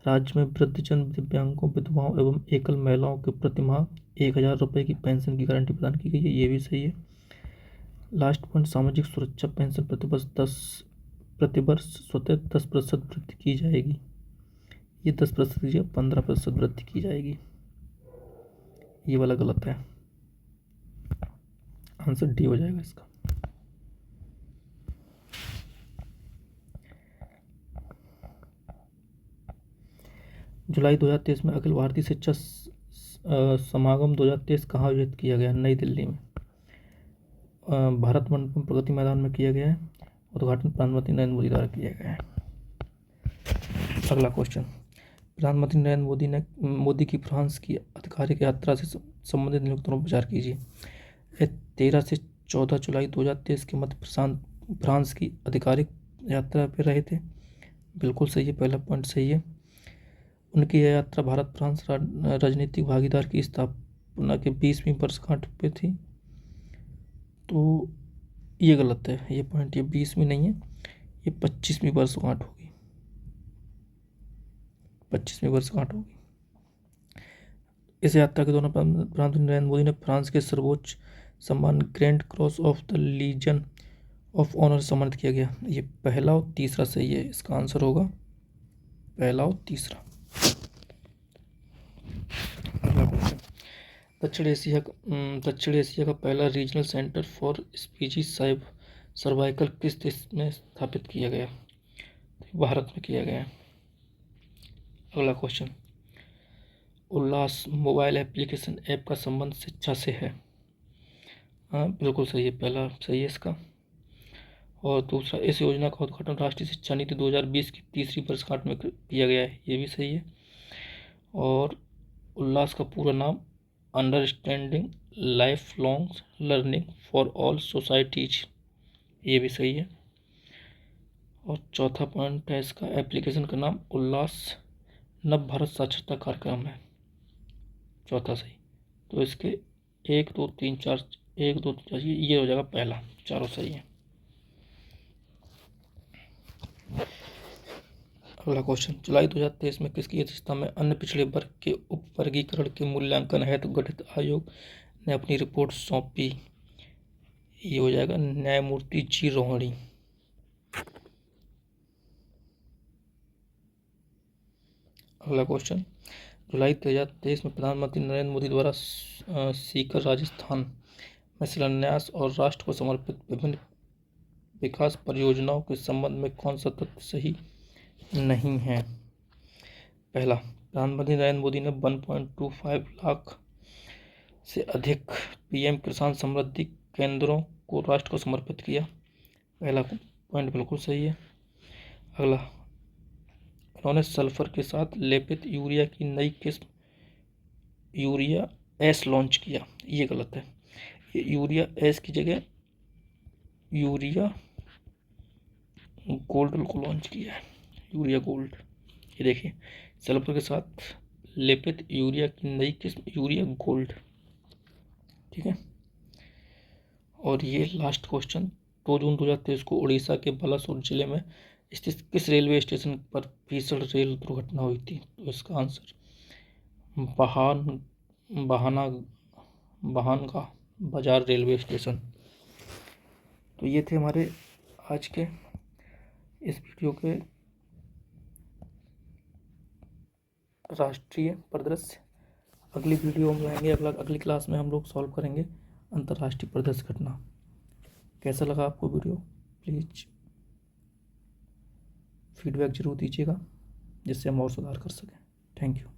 राज्य में वृद्धजन, दिव्यांगों, विधवाओं एवं एकल महिलाओं के प्रतिमाह 1,000 रुपये की पेंशन की गारंटी प्रदान की गई है, ये भी सही है। लास्ट पॉइंट, सामाजिक सुरक्षा पेंशन प्रतिवर्ष स्वतः 10% वृद्धि की जाएगी। ये 10% या 15% वृद्धि की जाएगी, ये वाला गलत है, आंसर डी हो जाएगा इसका। जुलाई 2023 में अखिल भारतीय शिक्षा समागम 2023 कहाँ आयोजित किया गया? नई दिल्ली में, भारत मंडपम प्रगति मैदान में किया गया है। उद्घाटन प्रधानमंत्री नरेंद्र मोदी द्वारा किया गया है। अगला क्वेश्चन, प्रधानमंत्री नरेंद्र मोदी की फ्रांस की आधिकारिक यात्रा से संबंधित नियुक्तियों पर विचार कीजिए। 13 से 14 जुलाई 2023 के मध्य फ्रांस की आधिकारिक यात्रा पर रहे थे, बिल्कुल सही है, पहला पॉइंट सही है। उनकी यह यात्रा भारत फ्रांस राजनीतिक भागीदार की स्थापना के 20वीं वर्षगांठ पे थी, तो ये गलत है, ये पॉइंट, ये 20वीं नहीं है, ये 25वीं वर्षगांठ होगी, 25वीं वर्षगांठ होगी। इस यात्रा के दौरान प्रधानमंत्री नरेंद्र मोदी ने फ्रांस के सर्वोच्च सम्मान Grand Cross of the Legion of Honour सम्मानित किया गया। ये पहला और तीसरा सही है, इसका आंसर होगा पहला और तीसरा। अगला क्वेश्चन, दक्षिण एशिया का पहला regional centre for species cervical किस देश में स्थापित किया गया? भारत में किया गया है। अगला क्वेश्चन, उल्लास मोबाइल एप्लीकेशन ऐप का संबंध शिक्षा से है। हाँ, बिल्कुल सही है, पहला सही है इसका। और दूसरा, इस योजना का उद्घाटन राष्ट्रीय शिक्षा नीति 2020 की तीसरी वर्षगांठ में किया गया है, ये भी सही है। और उल्लास का पूरा नाम understanding life long learning for all societies, ये भी सही है। और चौथा पॉइंट है इसका, एप्लीकेशन का नाम उल्लास नव भारत साक्षरता कार्यक्रम है, चौथा सही। तो इसके 1 2 3 4 1 2 3 4 ये हो जाएगा पहला, चारों सही है। अगला क्वेश्चन, जुलाई 2023 में किसकी अध्यक्षता में अन्य पिछड़े वर्ग के उपवर्गीकरण के मूल्यांकन हेतु गठित आयोग ने अपनी रिपोर्ट सौंपी? ये हो जाएगा न्यायमूर्ति जी रोहिणी। अगला क्वेश्चन, जुलाई 2023 में प्रधानमंत्री नरेंद्र मोदी द्वारा सीकर राजस्थान में शिलान्यास और राष्ट्र को समर्पित विभिन्न विकास परियोजनाओं के संबंध में कौन सा तथ्य सही नहीं है? पहला, प्रधानमंत्री नरेंद्र मोदी ने 1.25 लाख से अधिक पीएम किसान समृद्धि केंद्रों को राष्ट्र को समर्पित किया, पहला पॉइंट बिल्कुल सही है। अगला, उन्होंने सल्फर के साथ लेपित यूरिया की नई किस्म यूरिया एस लॉन्च किया, ये गलत है, ये यूरिया एस की जगह यूरिया गोल्ड को लॉन्च किया है, यूरिया गोल्ड। ये देखिए, सल्फर के साथ लेपित यूरिया की नई किस्म यूरिया गोल्ड, ठीक है। और ये लास्ट क्वेश्चन, 2 जून 2023 को उड़ीसा के बालासोर जिले में स्थित किस रेलवे स्टेशन पर भीषण रेल दुर्घटना हुई थी? तो इसका आंसर बहानगा बाजार रेलवे स्टेशन। तो ये थे हमारे आज के इस वीडियो के राष्ट्रीय परिदृश्य। अगली वीडियो में आएंगे, अगली क्लास में हम लोग सॉल्व करेंगे अंतर्राष्ट्रीय परिदृश्य घटना। कैसा लगा आपको वीडियो? प्लीज़ फीडबैक जरूर दीजिएगा, जिससे हम और सुधार कर सकें। Thank you.